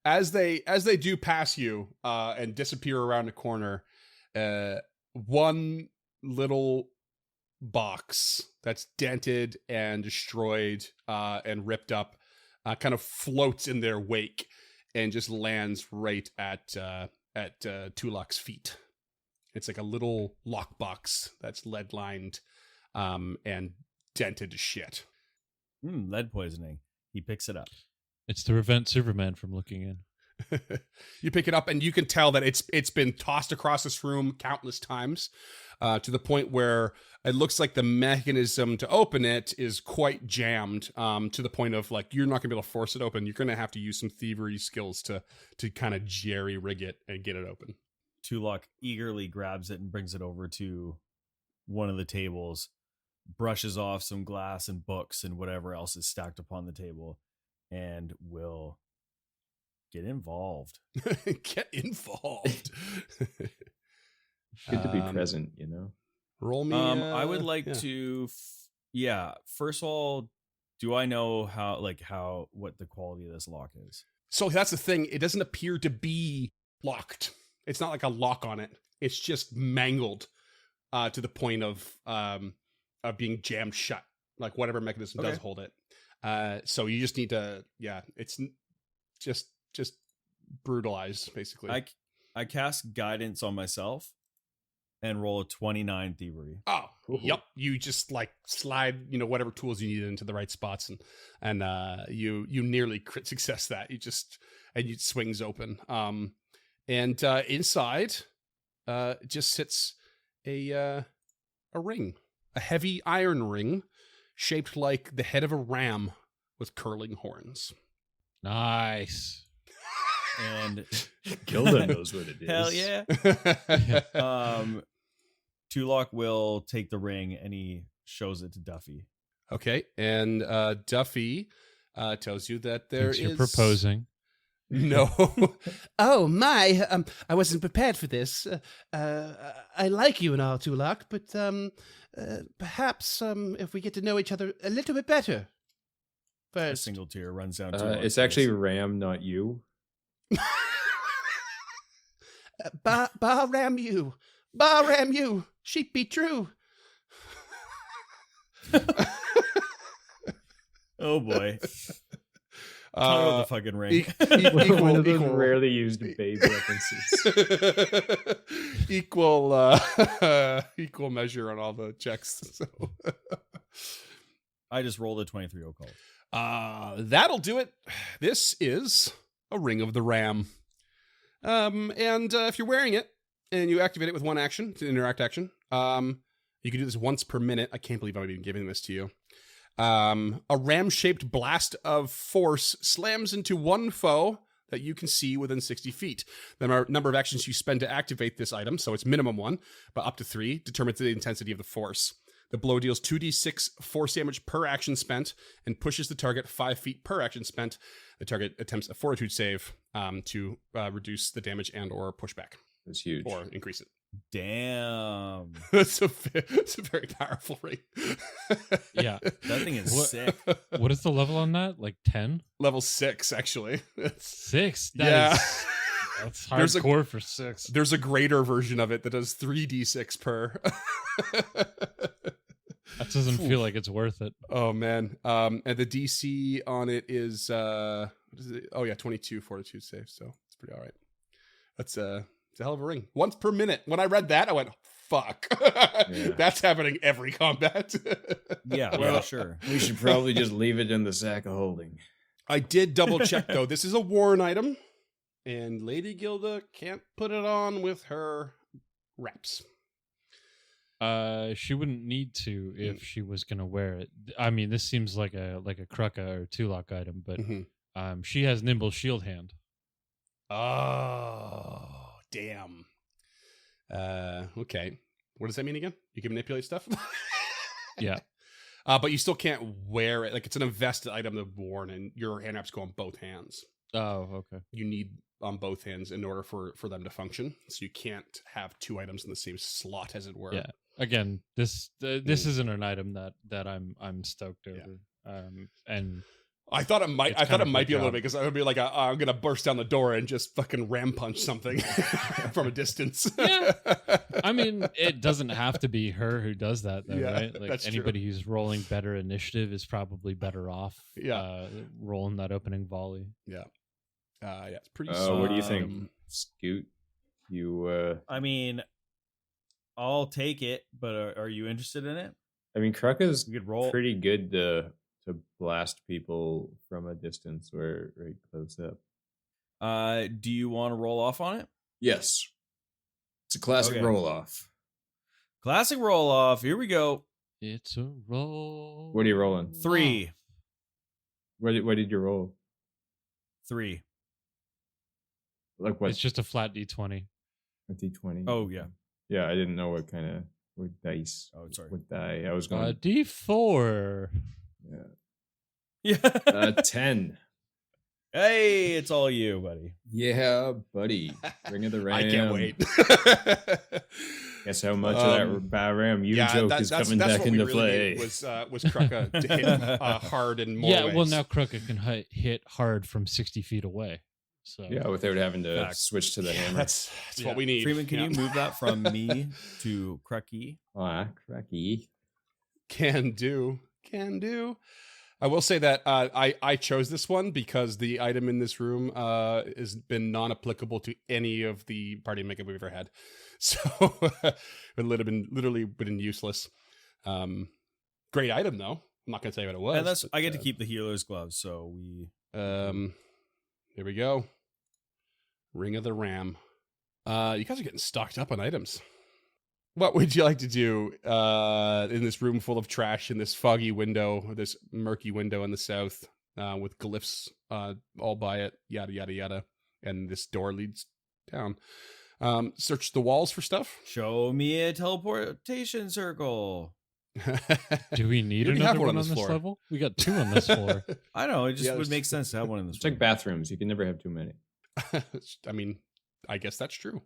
[SPEAKER 2] As they do pass you and disappear around a corner, one little box that's dented and destroyed and ripped up kind of floats in their wake and just lands right at Tulok's feet. It's like a little lockbox that's lead lined and dented to shit.
[SPEAKER 5] Lead poisoning. He picks it up.
[SPEAKER 3] It's to prevent Superman from looking in.
[SPEAKER 2] You pick it up, and you can tell that it's been tossed across this room countless times, to the point where it looks like the mechanism to open it is quite jammed, to the point of like you're not gonna be able to force it open. You're gonna have to use some thievery skills to kind of jerry rig it and get it open.
[SPEAKER 5] Tulok eagerly grabs it and brings it over to one of the tables, brushes off some glass and books and whatever else is stacked upon the table, and will get involved.
[SPEAKER 2] Get involved.
[SPEAKER 4] Good to be present,
[SPEAKER 2] Roll me.
[SPEAKER 5] I would like
[SPEAKER 2] yeah.
[SPEAKER 5] to, first of all, do I know what the quality of this lock is?
[SPEAKER 2] So that's the thing. It doesn't appear to be locked. It's not like a lock on it. It's just mangled to the point of being jammed shut. Like whatever mechanism does hold it. So you just need to, it's just brutalized, basically.
[SPEAKER 5] I cast guidance on myself and roll a 29 thievery.
[SPEAKER 2] Oh, yep. You just like slide, whatever tools you need into the right spots, and you nearly crit success that. And it swings open. And inside, just sits a ring, a heavy iron ring, shaped like the head of a ram with curling horns.
[SPEAKER 3] Nice.
[SPEAKER 5] And
[SPEAKER 6] Gilda knows what it is.
[SPEAKER 5] hell yeah. Tulok will take the ring and he shows it to Duffy.
[SPEAKER 2] Okay, and Duffy tells you that there
[SPEAKER 3] Thanks
[SPEAKER 2] is
[SPEAKER 3] for proposing.
[SPEAKER 2] No. Oh my! I wasn't prepared for this. I like you and all, Tulok, but perhaps if we get to know each other a little bit better.
[SPEAKER 5] A
[SPEAKER 2] First,
[SPEAKER 5] single tear runs down Tulok's
[SPEAKER 4] it's actually
[SPEAKER 5] face.
[SPEAKER 4] Ram, not you.
[SPEAKER 2] Baa Ram Ewe, Baa Ram Ewe. Sheep be true.
[SPEAKER 5] Oh boy. Talk about the fucking ring.
[SPEAKER 4] One of those rarely used babe references.
[SPEAKER 2] equal measure on all the checks. So
[SPEAKER 5] I just rolled a 23 call.
[SPEAKER 2] that'll do it. This is a Ring of the Ram. And if you're wearing it and you activate it with one action, it's an interact action, you can do this once per minute. I can't believe I'm even giving this to you. A ram-shaped blast of force slams into one foe that you can see within 60 feet. The number of actions you spend to activate this item, so it's minimum 1, but up to 3, determines the intensity of the force. The blow deals 2d6 force damage per action spent and pushes the target 5 feet per action spent. The target attempts a fortitude save to reduce the damage and or pushback.
[SPEAKER 4] That's huge.
[SPEAKER 2] Or increase it.
[SPEAKER 5] Damn.
[SPEAKER 2] It's a very powerful ring.
[SPEAKER 3] Yeah.
[SPEAKER 5] That thing is sick.
[SPEAKER 3] What is the level on that? Like 10?
[SPEAKER 2] Level 6, actually.
[SPEAKER 3] 6?
[SPEAKER 2] Yeah.
[SPEAKER 3] That's hardcore for 6.
[SPEAKER 2] There's a greater version of it that does 3d6 per.
[SPEAKER 3] That doesn't feel like it's worth it.
[SPEAKER 2] Oh, man. And the DC on it is, what is it? Oh, yeah, 22 fortitude save, so it's pretty all right. That's it's a hell of a ring. Once per minute. When I read that, I went, fuck.
[SPEAKER 4] Yeah.
[SPEAKER 2] That's happening every combat.
[SPEAKER 5] Yeah, sure.
[SPEAKER 4] We should probably just leave it in the sack of holding.
[SPEAKER 2] I did double check, though. This is a worn item, and Lady Gilda can't put it on with her wraps.
[SPEAKER 3] She wouldn't need to if she was gonna wear it. I mean, this seems like a Krucka or Tulak item, but she has nimble shield hand.
[SPEAKER 2] Oh, damn. Okay. What does that mean again? You can manipulate stuff?
[SPEAKER 3] Yeah.
[SPEAKER 2] But you still can't wear it. Like, it's an invested item that's worn, and your hand wraps go on both hands.
[SPEAKER 3] Oh, okay.
[SPEAKER 2] You need on both hands in order for them to function. So you can't have two items in the same slot, as it were.
[SPEAKER 3] Yeah. Again, this isn't an item that I'm stoked over.
[SPEAKER 2] Yeah.
[SPEAKER 3] And
[SPEAKER 2] I thought it might. I thought it might be a little bit, because I would be like, I'm gonna burst down the door and just fucking ram punch something from a distance.
[SPEAKER 3] Yeah, I mean, it doesn't have to be her who does that, though,
[SPEAKER 2] Yeah,
[SPEAKER 3] right? Like,
[SPEAKER 2] that's
[SPEAKER 3] anybody who's rolling better initiative is probably better off.
[SPEAKER 2] Yeah.
[SPEAKER 3] Rolling that opening volley.
[SPEAKER 2] Yeah. Yeah, it's pretty.
[SPEAKER 4] What do you think, Scoot? You.
[SPEAKER 5] I mean, I'll take it, but are you interested in it?
[SPEAKER 4] I mean, Krucka's
[SPEAKER 5] We could roll.
[SPEAKER 4] pretty good to blast people from a distance or right close up.
[SPEAKER 5] Do you want to roll off on it?
[SPEAKER 6] Yes. It's a classic
[SPEAKER 5] Okay.
[SPEAKER 6] roll off.
[SPEAKER 5] Classic roll off. Here we go.
[SPEAKER 3] It's a roll.
[SPEAKER 4] What are you rolling?
[SPEAKER 5] 3.
[SPEAKER 4] What did you roll?
[SPEAKER 5] 3.
[SPEAKER 4] Like what?
[SPEAKER 3] It's just a flat D20.
[SPEAKER 4] A D20.
[SPEAKER 5] Oh, yeah.
[SPEAKER 4] Yeah, I didn't know what dice.
[SPEAKER 5] Oh, sorry.
[SPEAKER 4] What die? I was going.
[SPEAKER 3] D4.
[SPEAKER 4] Yeah.
[SPEAKER 5] Yeah.
[SPEAKER 4] 10.
[SPEAKER 5] Hey, it's all you, buddy.
[SPEAKER 4] Yeah, buddy. Ring of the Ram.
[SPEAKER 2] I can't wait.
[SPEAKER 4] Guess how much of that Baa Ram joke is coming back into play.
[SPEAKER 2] Was Krucka to hit hard and more
[SPEAKER 3] Yeah,
[SPEAKER 2] ways.
[SPEAKER 3] well, now Krucka can hit hard from 60 feet away. So
[SPEAKER 4] Yeah, without having to
[SPEAKER 5] Fact.
[SPEAKER 4] switch to the hammer.
[SPEAKER 2] That's what we need.
[SPEAKER 5] Freeman, can
[SPEAKER 2] Yeah.
[SPEAKER 5] you move that from me to Crucky?
[SPEAKER 4] Cracky.
[SPEAKER 2] Can do. I will say that I chose this one because the item in this room has been non-applicable to any of the party makeup we've ever had, so it would have been literally useless. Great item though. I'm not gonna say what it was.
[SPEAKER 5] And that's
[SPEAKER 2] but,
[SPEAKER 5] I get to keep the healer's gloves, so we.
[SPEAKER 2] Here we go. Ring of the Ram. You guys are getting stocked up on items. What would you like to do in this room full of trash, in this foggy window, this murky window in the south, with glyphs all by it, yada, yada, yada, and this door leads down? Search the walls for stuff.
[SPEAKER 5] Show me a teleportation circle.
[SPEAKER 3] do we need
[SPEAKER 2] You already have
[SPEAKER 3] another
[SPEAKER 2] one
[SPEAKER 3] one
[SPEAKER 2] on
[SPEAKER 3] on
[SPEAKER 2] this
[SPEAKER 3] this
[SPEAKER 2] floor.
[SPEAKER 3] level? We got 2 on this floor.
[SPEAKER 5] I know, it just
[SPEAKER 2] Yeah,
[SPEAKER 5] would
[SPEAKER 2] there's-
[SPEAKER 5] make sense to have one in this.
[SPEAKER 4] It's like bathrooms. You can never have too many.
[SPEAKER 2] I mean, I guess that's true.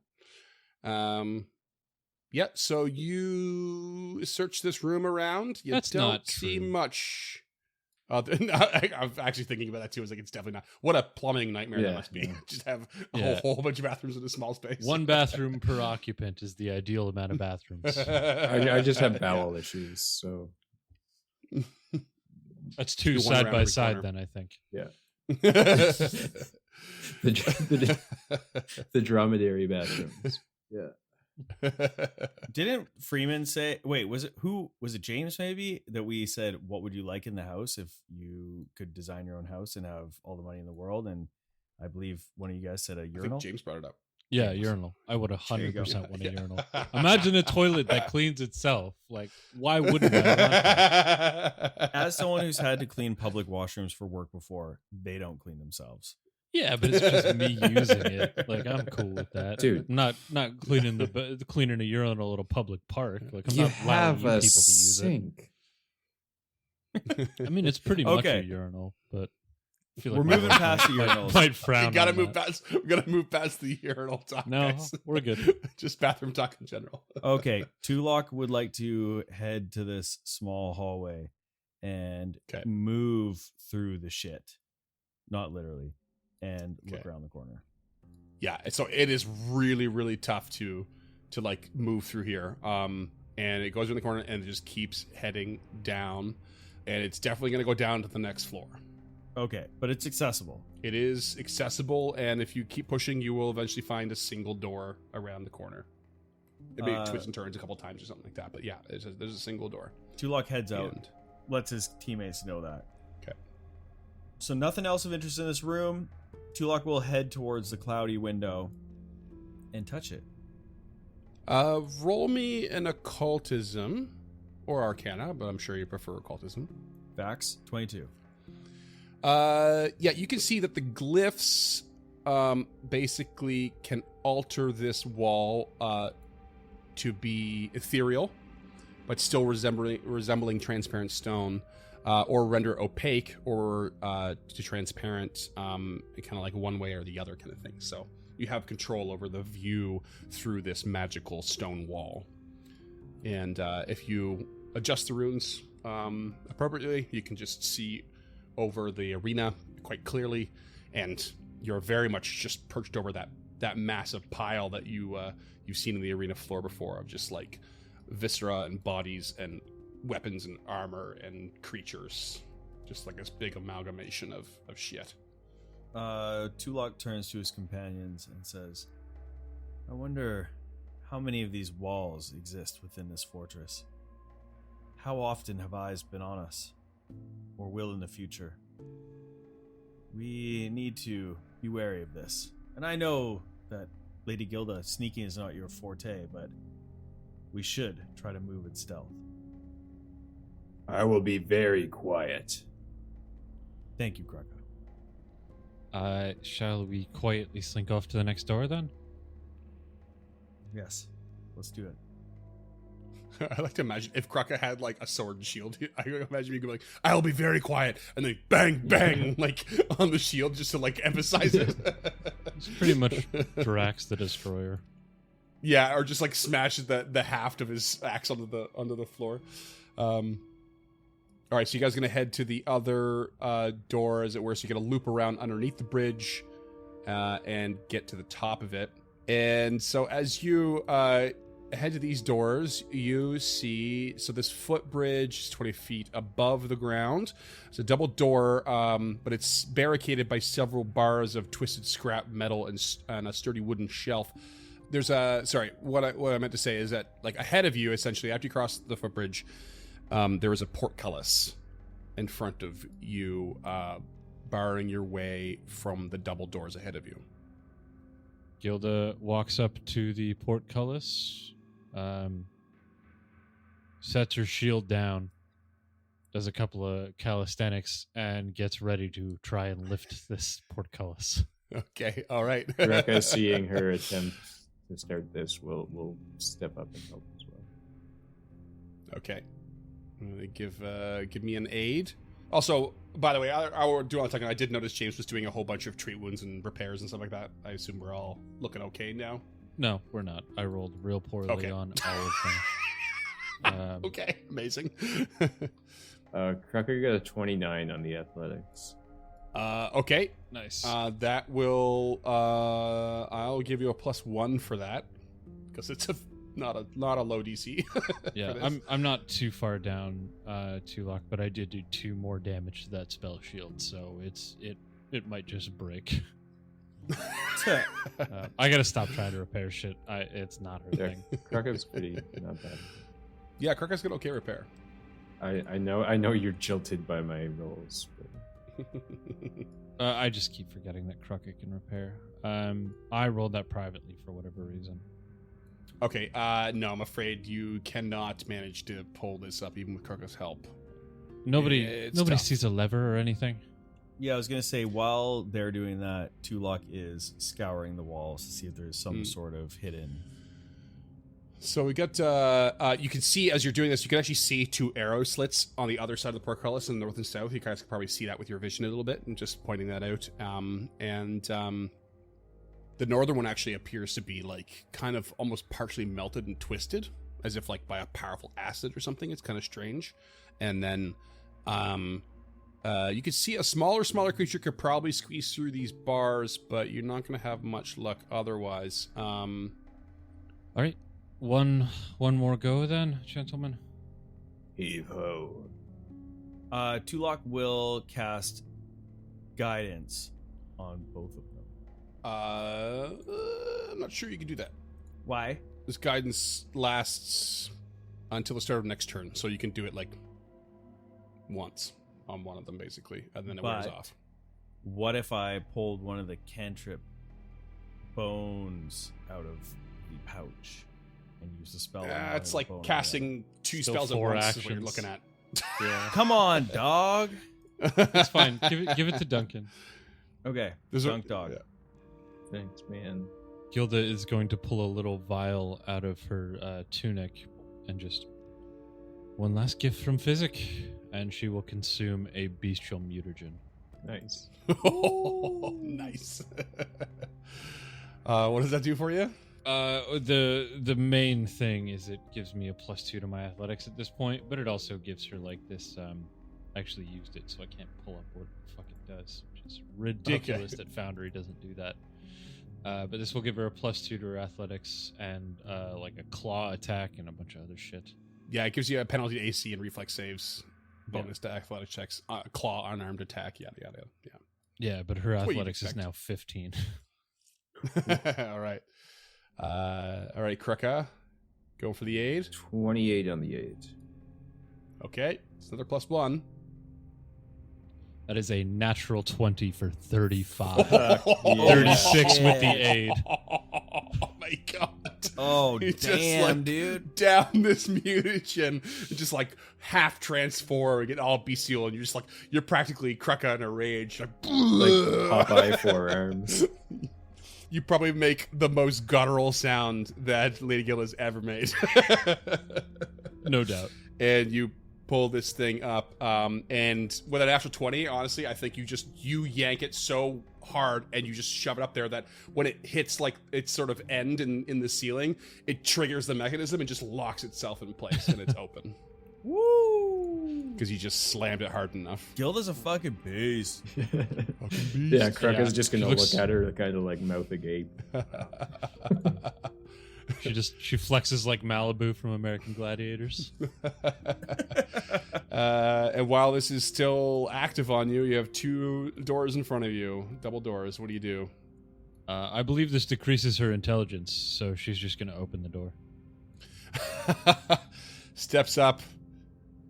[SPEAKER 2] Yeah, so you search this room around. You
[SPEAKER 3] That's
[SPEAKER 2] don't
[SPEAKER 3] not
[SPEAKER 2] see
[SPEAKER 3] true.
[SPEAKER 2] much. I'm actually thinking about that too. I was like, it's definitely not. What a plumbing nightmare that
[SPEAKER 4] Yeah,
[SPEAKER 2] must be.
[SPEAKER 4] yeah.
[SPEAKER 2] Just have a
[SPEAKER 3] Yeah.
[SPEAKER 2] whole bunch of bathrooms in a small space.
[SPEAKER 3] 1 bathroom per occupant is the ideal amount of bathrooms.
[SPEAKER 4] I just have
[SPEAKER 2] Yeah.
[SPEAKER 4] bowel issues, so
[SPEAKER 3] That's two
[SPEAKER 2] Do one
[SPEAKER 3] side
[SPEAKER 2] around
[SPEAKER 3] by
[SPEAKER 2] every
[SPEAKER 3] side,
[SPEAKER 2] corner.
[SPEAKER 3] then I think.
[SPEAKER 4] Yeah. The dromedary bathrooms. Yeah.
[SPEAKER 5] Didn't Freeman say? Wait, was it James maybe that we said what would you like in the house if you could design your own house and have all the money in the world? And I believe one of you guys said a
[SPEAKER 2] I think
[SPEAKER 5] urinal.
[SPEAKER 2] James brought it up.
[SPEAKER 3] Yeah, urinal. I would
[SPEAKER 5] There you go.
[SPEAKER 3] 100% want a
[SPEAKER 2] Yeah.
[SPEAKER 3] urinal. Imagine a toilet that cleans itself. Like, why wouldn't I want that?
[SPEAKER 5] As someone who's had to clean public washrooms for work before, they don't clean themselves.
[SPEAKER 3] Yeah, but it's just me using it. Like, I'm cool with that,
[SPEAKER 4] Dude.
[SPEAKER 3] Not cleaning cleaning a urinal at a public park. Like, I'm
[SPEAKER 4] You
[SPEAKER 3] not allowing
[SPEAKER 4] have
[SPEAKER 3] you
[SPEAKER 4] a
[SPEAKER 3] people to use
[SPEAKER 4] sink.
[SPEAKER 3] it. I mean, it's pretty much
[SPEAKER 5] Okay.
[SPEAKER 3] a urinal, but I feel
[SPEAKER 5] We're
[SPEAKER 3] my
[SPEAKER 5] moving
[SPEAKER 3] wife
[SPEAKER 5] past the
[SPEAKER 3] might
[SPEAKER 5] urinals.
[SPEAKER 3] frown.
[SPEAKER 2] We gotta
[SPEAKER 3] on
[SPEAKER 2] move
[SPEAKER 3] that.
[SPEAKER 2] past. We gotta move past the urinal talk.
[SPEAKER 3] No,
[SPEAKER 2] guys.
[SPEAKER 3] we're good.
[SPEAKER 2] Just bathroom talk in general.
[SPEAKER 5] Okay, Tulok would like to head to this small hallway and
[SPEAKER 2] Okay.
[SPEAKER 5] move through the shit, not literally, and look
[SPEAKER 2] Okay.
[SPEAKER 5] around the corner.
[SPEAKER 2] Yeah, so it is really, really tough to like move through here. And it goes in the corner and it just keeps heading down, and it's definitely gonna go down to the next floor.
[SPEAKER 5] Okay, but it's accessible.
[SPEAKER 2] It is accessible, and if you keep pushing, you will eventually find a single door around the corner. It may twist and turns a couple times or something like that, but yeah, there's a single door.
[SPEAKER 5] Tulok heads out,
[SPEAKER 2] And-
[SPEAKER 5] lets his teammates know that.
[SPEAKER 2] Okay.
[SPEAKER 5] So nothing else of interest in this room. Tulok will head towards the cloudy window and touch it.
[SPEAKER 2] Roll me an occultism or arcana, but I'm sure you prefer occultism.
[SPEAKER 5] Vax 22.
[SPEAKER 2] Yeah, you can see that the glyphs basically can alter this wall to be ethereal, but still resembling transparent stone, or render opaque or to transparent, kind of like one way or the other kind of thing. So you have control over the view through this magical stone wall. And if you adjust the runes appropriately, you can just see over the arena quite clearly, and you're very much just perched over that massive pile that you've seen in the arena floor before, of just like viscera and bodies and weapons and armor and creatures, just like this big amalgamation of shit.
[SPEAKER 5] Tulok turns to his companions and says, I wonder how many of these walls exist within this fortress. How often have eyes been on us, or will in the future? We need to be wary of this. And I know that, Lady Gilda, sneaking is not your forte, but we should try to move with stealth.
[SPEAKER 6] I will be very quiet.
[SPEAKER 5] Thank you, Kraka.
[SPEAKER 3] Shall we quietly slink off to the next door then?
[SPEAKER 5] Yes, let's do it.
[SPEAKER 2] I like to imagine if Kraka had like a sword and shield. I can imagine you could be like, "I'll be very quiet," and then bang, bang, like on the shield, just to like emphasize it.
[SPEAKER 3] It's pretty much Drax the Destroyer.
[SPEAKER 2] Yeah, or just like smashes the haft of his axe onto the floor. All right, so you guys are gonna head to the other door, as it were. So you're gonna loop around underneath the bridge and get to the top of it. And so as you head to these doors, you see this footbridge is 20 feet above the ground. It's a double door, but it's barricaded by several bars of twisted scrap metal and a sturdy wooden shelf. There's what I meant to say is that like ahead of you, essentially after you cross the footbridge, there is a portcullis in front of you, barring your way from the double doors ahead of you.
[SPEAKER 3] Gilda walks up to the portcullis, sets her shield down, does a couple of calisthenics, and gets ready to try and lift this portcullis.
[SPEAKER 2] Okay, all right.
[SPEAKER 4] Rekka, seeing her attempt to start this, will step up and help as well.
[SPEAKER 2] Okay. Give me an aid. Also, by the way, I will do on a second. I did notice James was doing a whole bunch of treat wounds and repairs and stuff like that. I assume we're all looking okay now.
[SPEAKER 3] No, we're not. I rolled real poorly
[SPEAKER 2] Okay.
[SPEAKER 3] on all of them.
[SPEAKER 2] Okay, amazing.
[SPEAKER 4] Crocker got a 29 on the athletics.
[SPEAKER 2] Okay.
[SPEAKER 3] Nice.
[SPEAKER 2] That will. I'll give you a +1 for that because it's a not a low DC.
[SPEAKER 3] Yeah, I'm not too far down, Tulok, but I did do 2 more damage to that spell shield, so it might just break. I gotta stop trying to repair shit. It's not her
[SPEAKER 4] Yeah,
[SPEAKER 3] thing.
[SPEAKER 4] Kraka's pretty not bad.
[SPEAKER 2] Yeah, Kraka's got okay repair.
[SPEAKER 4] I know you're jilted by my rolls. But...
[SPEAKER 3] I just keep forgetting that Kraka can repair. I rolled that privately for whatever reason.
[SPEAKER 2] Okay, no, I'm afraid you cannot manage to pull this up even with Kraka's help.
[SPEAKER 3] Nobody
[SPEAKER 2] tough.
[SPEAKER 3] sees a lever or anything.
[SPEAKER 5] Yeah, I was gonna say while they're doing that, Tulok is scouring the walls to see if there's some sort of hidden.
[SPEAKER 2] So we got, you can see as you're doing this, you can actually see 2 arrow slits on the other side of the portcullis in the north and south. You guys can probably see that with your vision a little bit and just pointing that out. The northern one actually appears to be like kind of almost partially melted and twisted as if like by a powerful acid or something. It's kind of strange. And then, you can see a smaller creature could probably squeeze through these bars, but you're not going to have much luck otherwise.
[SPEAKER 3] All right. One more go then, gentlemen.
[SPEAKER 4] Heave ho.
[SPEAKER 5] Tulok will cast guidance on both of them.
[SPEAKER 2] I'm not sure you can do that.
[SPEAKER 5] Why?
[SPEAKER 2] This guidance lasts until the start of next turn, so you can do it like once on one of them basically, and then it wears off.
[SPEAKER 5] What if I pulled one of the cantrip bones out of the pouch and used the spell?
[SPEAKER 2] It's like casting 2
[SPEAKER 3] Still
[SPEAKER 2] spells at
[SPEAKER 3] 4
[SPEAKER 2] once is what you're
[SPEAKER 3] actions.
[SPEAKER 2] looking at.
[SPEAKER 3] Yeah,
[SPEAKER 5] Come on, dog.
[SPEAKER 3] it's fine. Give it to Duncan.
[SPEAKER 5] Okay,
[SPEAKER 2] There's
[SPEAKER 5] dunk dog.
[SPEAKER 2] yeah.
[SPEAKER 4] Thanks, man.
[SPEAKER 3] Gilda is going to pull a little vial out of her tunic and just one last gift from Physic, and she will consume a bestial mutagen.
[SPEAKER 4] Nice.
[SPEAKER 2] Nice. What does that do for you?
[SPEAKER 3] The main thing is it gives me a +2 to my athletics at this point, but it also gives her like this. I actually used it, so I can't pull up what the fuck it does, which is ridiculous that Foundry doesn't do that. But this will give her a +2 to her athletics and like a claw attack and a bunch of other shit.
[SPEAKER 2] Yeah, it gives you a penalty to AC and reflex saves, bonus to athletic checks, claw, unarmed attack, yada yada. Yeah.
[SPEAKER 3] Yeah, but her
[SPEAKER 2] That's what you'd
[SPEAKER 3] athletics is
[SPEAKER 2] expect.
[SPEAKER 3] now 15.
[SPEAKER 2] All right. All right, Kraka, go for the aid.
[SPEAKER 4] 28 on the 8.
[SPEAKER 2] Okay, it's another +1.
[SPEAKER 3] That is a natural 20 for 35.
[SPEAKER 2] 36
[SPEAKER 3] with the aid.
[SPEAKER 2] Oh my god.
[SPEAKER 5] Oh,
[SPEAKER 2] You just,
[SPEAKER 5] damn,
[SPEAKER 2] like,
[SPEAKER 5] dude.
[SPEAKER 2] Down this mutagen, just like half transform, get all bestial, and you're practically Kraka in a rage. Like
[SPEAKER 4] Popeye forearms.
[SPEAKER 2] You probably make the most guttural sound that Lady Gill has ever made.
[SPEAKER 3] No doubt.
[SPEAKER 2] And you pull this thing up, and with an natural 20, honestly, I think you yank it so hard and you just shove it up there that when it hits like its sort of end in the ceiling, it triggers the mechanism and just locks itself in place and it's open.
[SPEAKER 5] Woo!
[SPEAKER 2] Because you just slammed it hard enough.
[SPEAKER 5] Gilda's a fucking beast.
[SPEAKER 4] Yeah, Kraka's just gonna
[SPEAKER 3] She looks-
[SPEAKER 4] look at her, kind of like mouth agape.
[SPEAKER 3] She flexes like Malibu from American Gladiators.
[SPEAKER 2] And while this is still active on you, you have 2 doors in front of you, double doors. What do you do?
[SPEAKER 3] I believe this decreases her intelligence, so she's just going to open the door.
[SPEAKER 2] Steps up,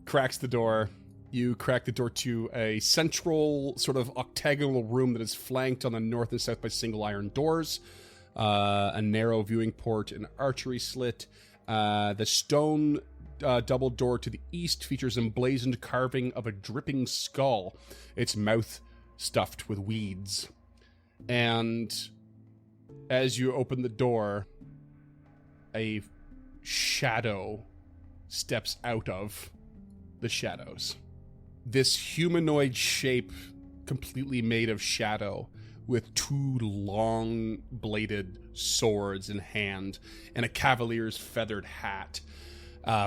[SPEAKER 2] cracks the door. You crack the door to a central sort of octagonal room that is flanked on the north and south by single iron doors. A narrow viewing port, an archery slit. The stone double door to the east features emblazoned carving of a dripping skull, its mouth stuffed with weeds. And as you open the door, a shadow steps out of the shadows. This humanoid shape, completely made of shadow, with 2 long bladed swords in hand and a cavalier's feathered hat,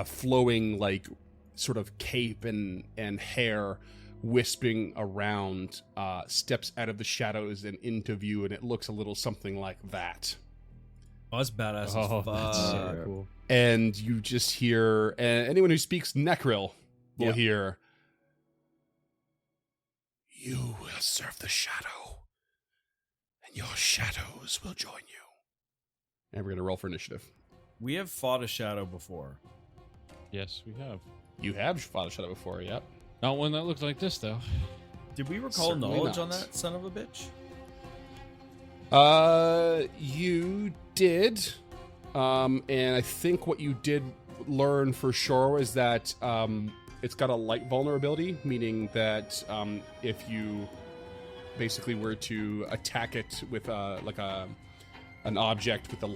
[SPEAKER 2] flowing like sort of cape and hair wisping around, steps out of the shadows and into view, and it looks a little something like that.
[SPEAKER 5] Oh, that's badass.
[SPEAKER 3] Oh,
[SPEAKER 5] as
[SPEAKER 3] that's so
[SPEAKER 5] fuck.
[SPEAKER 3] cool.
[SPEAKER 2] And you just hear, anyone who speaks Necril will
[SPEAKER 5] Yep.
[SPEAKER 2] hear, "You will serve the shadow, and your shadows will join you." And we're going to roll for initiative.
[SPEAKER 5] We have fought a shadow before.
[SPEAKER 3] Yes, we have.
[SPEAKER 2] You have fought a shadow before, yep.
[SPEAKER 3] Not one that looked like this, though.
[SPEAKER 5] Did we recall
[SPEAKER 2] Certainly
[SPEAKER 5] knowledge on
[SPEAKER 2] not.
[SPEAKER 5] that son of a bitch?
[SPEAKER 2] You did. And I think what you did learn for sure is that it's got a light vulnerability, meaning that if you basically were to attack it with an object with the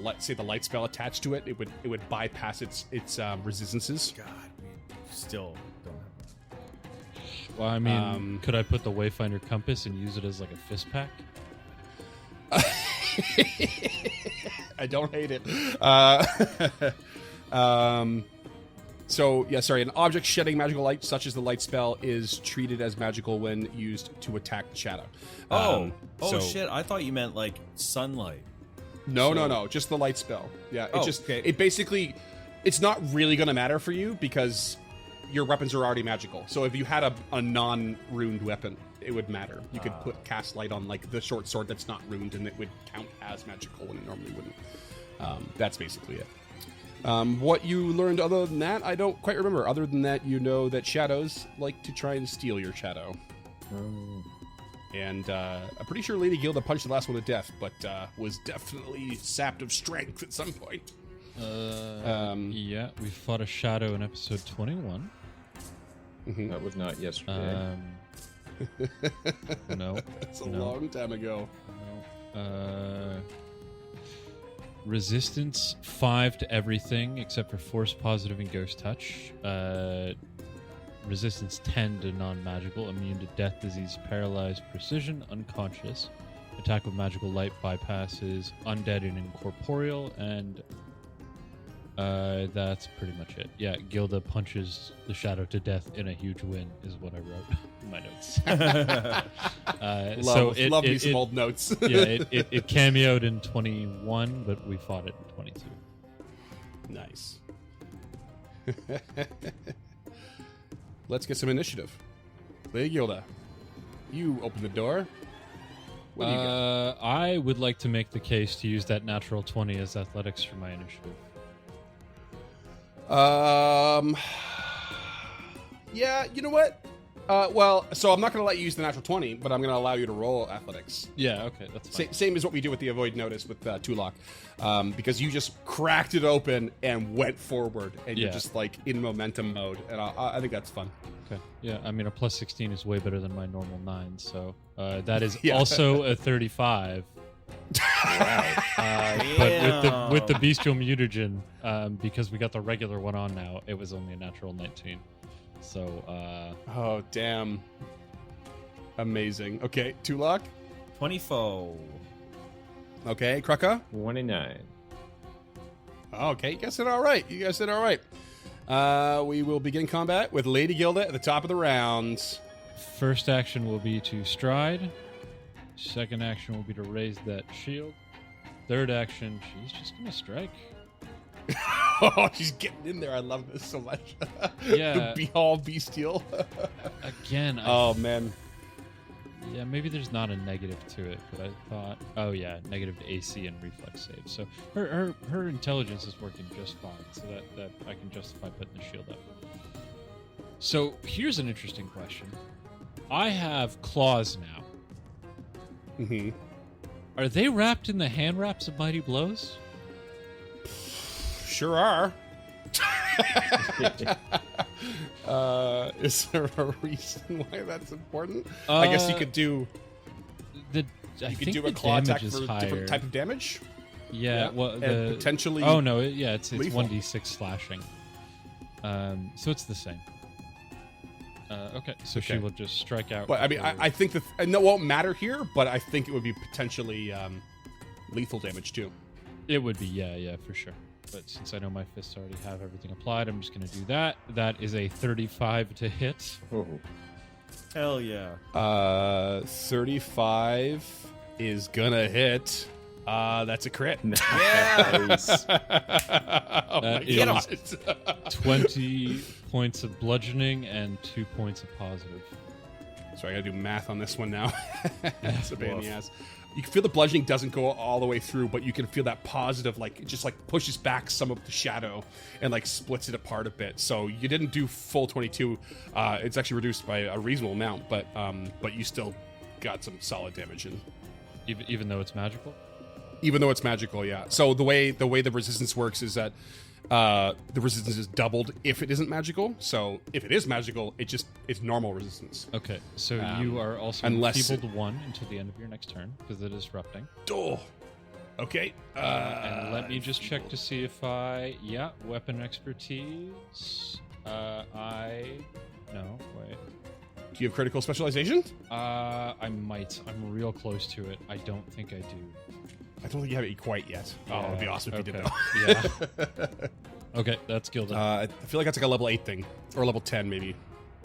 [SPEAKER 2] light spell attached to it, it would bypass its resistances.
[SPEAKER 5] God, we still don't have that.
[SPEAKER 3] Well, I mean, could I put the Wayfinder compass and use it as like a fist pack?
[SPEAKER 2] I don't hate it. So, yeah, sorry. An object shedding magical light, such as the light spell, is treated as magical when used to attack the shadow. So-
[SPEAKER 5] Shit! I thought you meant like sunlight.
[SPEAKER 2] No, just the light spell. Yeah, it basically, it's not really going to matter for you because your weapons are already magical. So if you had a non-runed weapon, it would matter. You could cast light on like the short sword that's not runed, and it would count as magical when it normally wouldn't. That's basically it. What you learned other than that, I don't quite remember. Other than that, you know that shadows like to try and steal your shadow. And I'm pretty sure Lady Gilda punched the last one to death, but was definitely sapped of strength at some point.
[SPEAKER 3] Yeah, we fought a shadow in episode 21.
[SPEAKER 4] That was not yesterday.
[SPEAKER 3] No.
[SPEAKER 2] That's a long time ago.
[SPEAKER 3] Resistance 5 to everything except for force positive and ghost touch. Resistance 10 to non-magical, immune to death, disease, paralyzed, precision, unconscious. Attack with magical light bypasses undead and incorporeal, and that's pretty much it. Yeah, Gilda punches the shadow to death in a huge win is what I wrote in my notes.
[SPEAKER 2] Love me some old notes.
[SPEAKER 3] Yeah, it cameoed in 21, but we fought it in 22.
[SPEAKER 2] Nice. Let's get some initiative. Lady Gilda, you open the door. What do you got?
[SPEAKER 3] I would like to make the case to use that natural 20 as athletics for my initiative.
[SPEAKER 2] Yeah, you know what? Well, so I'm not going to let you use the natural 20, but I'm going to allow you to roll athletics.
[SPEAKER 3] Yeah, okay, that's fine.
[SPEAKER 2] Same as what we do with the avoid notice with Tulok, because you just cracked it open and went forward, and you're just like in momentum mode, and I think that's fun.
[SPEAKER 3] Okay, yeah, I mean a plus 16 is way better than my normal 9, so that is also a 35. But with the bestial mutagen, because we got the regular one on now, it was only a natural 19. So,
[SPEAKER 2] oh damn, amazing. Okay, Tulok.
[SPEAKER 5] 24.
[SPEAKER 2] Okay, Krucka.
[SPEAKER 4] 29.
[SPEAKER 2] Okay, you guys did all right. We will begin combat with Lady Gilda at the top of the round.
[SPEAKER 3] First action will be to stride. Second action will be to raise that shield. Third action, she's just gonna strike.
[SPEAKER 2] Oh, she's getting in there. I love this so much.
[SPEAKER 3] Yeah.
[SPEAKER 2] The all bestial.
[SPEAKER 3] Again.
[SPEAKER 2] Man.
[SPEAKER 3] Yeah, maybe there's not a negative to it, but I thought, oh yeah, negative to AC and reflex save. So her intelligence is working just fine, so that I can justify putting the shield up. So here's an interesting question. I have claws now.
[SPEAKER 2] Mm-hmm.
[SPEAKER 3] Are they wrapped in the hand wraps of Mighty Blows?
[SPEAKER 2] Sure are. Is there a reason why that's important? I guess you could do.
[SPEAKER 3] You
[SPEAKER 2] could do a claw attack for a different type of damage.
[SPEAKER 3] Yeah, well,
[SPEAKER 2] and potentially.
[SPEAKER 3] Oh no, it's
[SPEAKER 2] lethal.
[SPEAKER 3] 1d6 slashing. So it's the same. Okay, so she will just strike out.
[SPEAKER 2] But I mean, I think and that won't matter here, but I think it would be potentially lethal damage too.
[SPEAKER 3] It would be, yeah, for sure. But since I know my fists already have everything applied, I'm just going to do that. That is a 35 to hit.
[SPEAKER 4] Oh.
[SPEAKER 5] Hell yeah.
[SPEAKER 2] 35 is gonna hit. That's a crit.
[SPEAKER 4] Nice.
[SPEAKER 2] Oh my
[SPEAKER 3] That
[SPEAKER 2] God.
[SPEAKER 3] 20 points of bludgeoning and 2 points of positive.
[SPEAKER 2] So I gotta do math on this one now. It's a pain in the ass. You can feel the bludgeoning doesn't go all the way through, but you can feel that positive, like it just like pushes back some of the shadow and like splits it apart a bit. So you didn't do full 22. It's actually reduced by a reasonable amount, but you still got some solid damage in.
[SPEAKER 3] Even though it's magical?
[SPEAKER 2] Even though it's magical, yeah. So the way the resistance works is that the resistance is doubled if it isn't magical. So if it is magical, it's normal resistance.
[SPEAKER 3] Okay, so you are also enfeebled 1 until the end of your next turn because it is disrupting.
[SPEAKER 2] Oh, okay.
[SPEAKER 3] And let me just check to see if weapon expertise. No, wait.
[SPEAKER 2] Do you have critical specialization?
[SPEAKER 3] I might. I'm real close to it. I don't think I do.
[SPEAKER 2] I don't think you have it quite yet. Oh, it'd be awesome if you did,
[SPEAKER 3] Yeah. Okay, that's Gilda.
[SPEAKER 2] I feel like that's like a level 8 thing. Or level 10, maybe.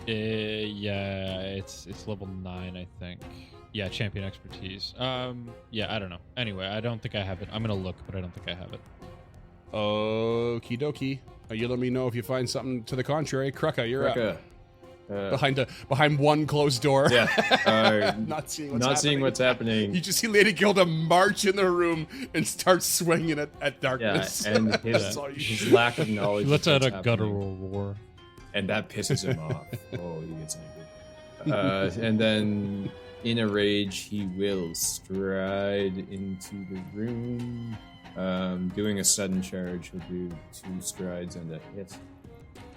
[SPEAKER 3] Yeah, it's level 9, I think. Yeah, champion expertise. Yeah, I don't know. Anyway, I don't think I have it. I'm gonna look, but I don't think I have it.
[SPEAKER 2] Okie dokie. You let me know if you find something to the contrary. Krucka, you're up. Behind one closed door.
[SPEAKER 4] Yeah.
[SPEAKER 2] Not seeing
[SPEAKER 4] What's happening.
[SPEAKER 2] You just see Lady Gilda march in the room and start swinging at darkness.
[SPEAKER 4] Yeah, and his lack of knowledge.
[SPEAKER 3] He lets out a
[SPEAKER 4] happening.
[SPEAKER 3] guttural roar.
[SPEAKER 4] And that pisses him off. Oh, he gets angry. And then, in a rage, he will stride into the room. Doing a sudden charge, he'll do 2 strides and a hit.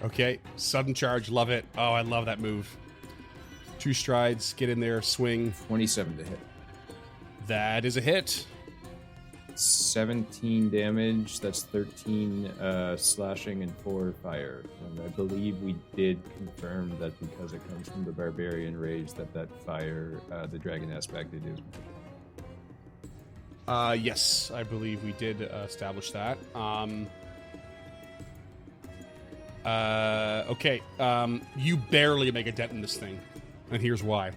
[SPEAKER 2] Okay, sudden charge, love it. Oh, I love that move. 2 strides, get in there, swing.
[SPEAKER 4] 27 to hit.
[SPEAKER 2] That is a hit.
[SPEAKER 4] 17 damage. That's 13 slashing and 4 fire. And I believe we did confirm that because it comes from the barbarian rage, that fire, the dragon aspect, it is.
[SPEAKER 2] Yes, I believe we did establish that. Okay. You barely make a dent in this thing, and here's why.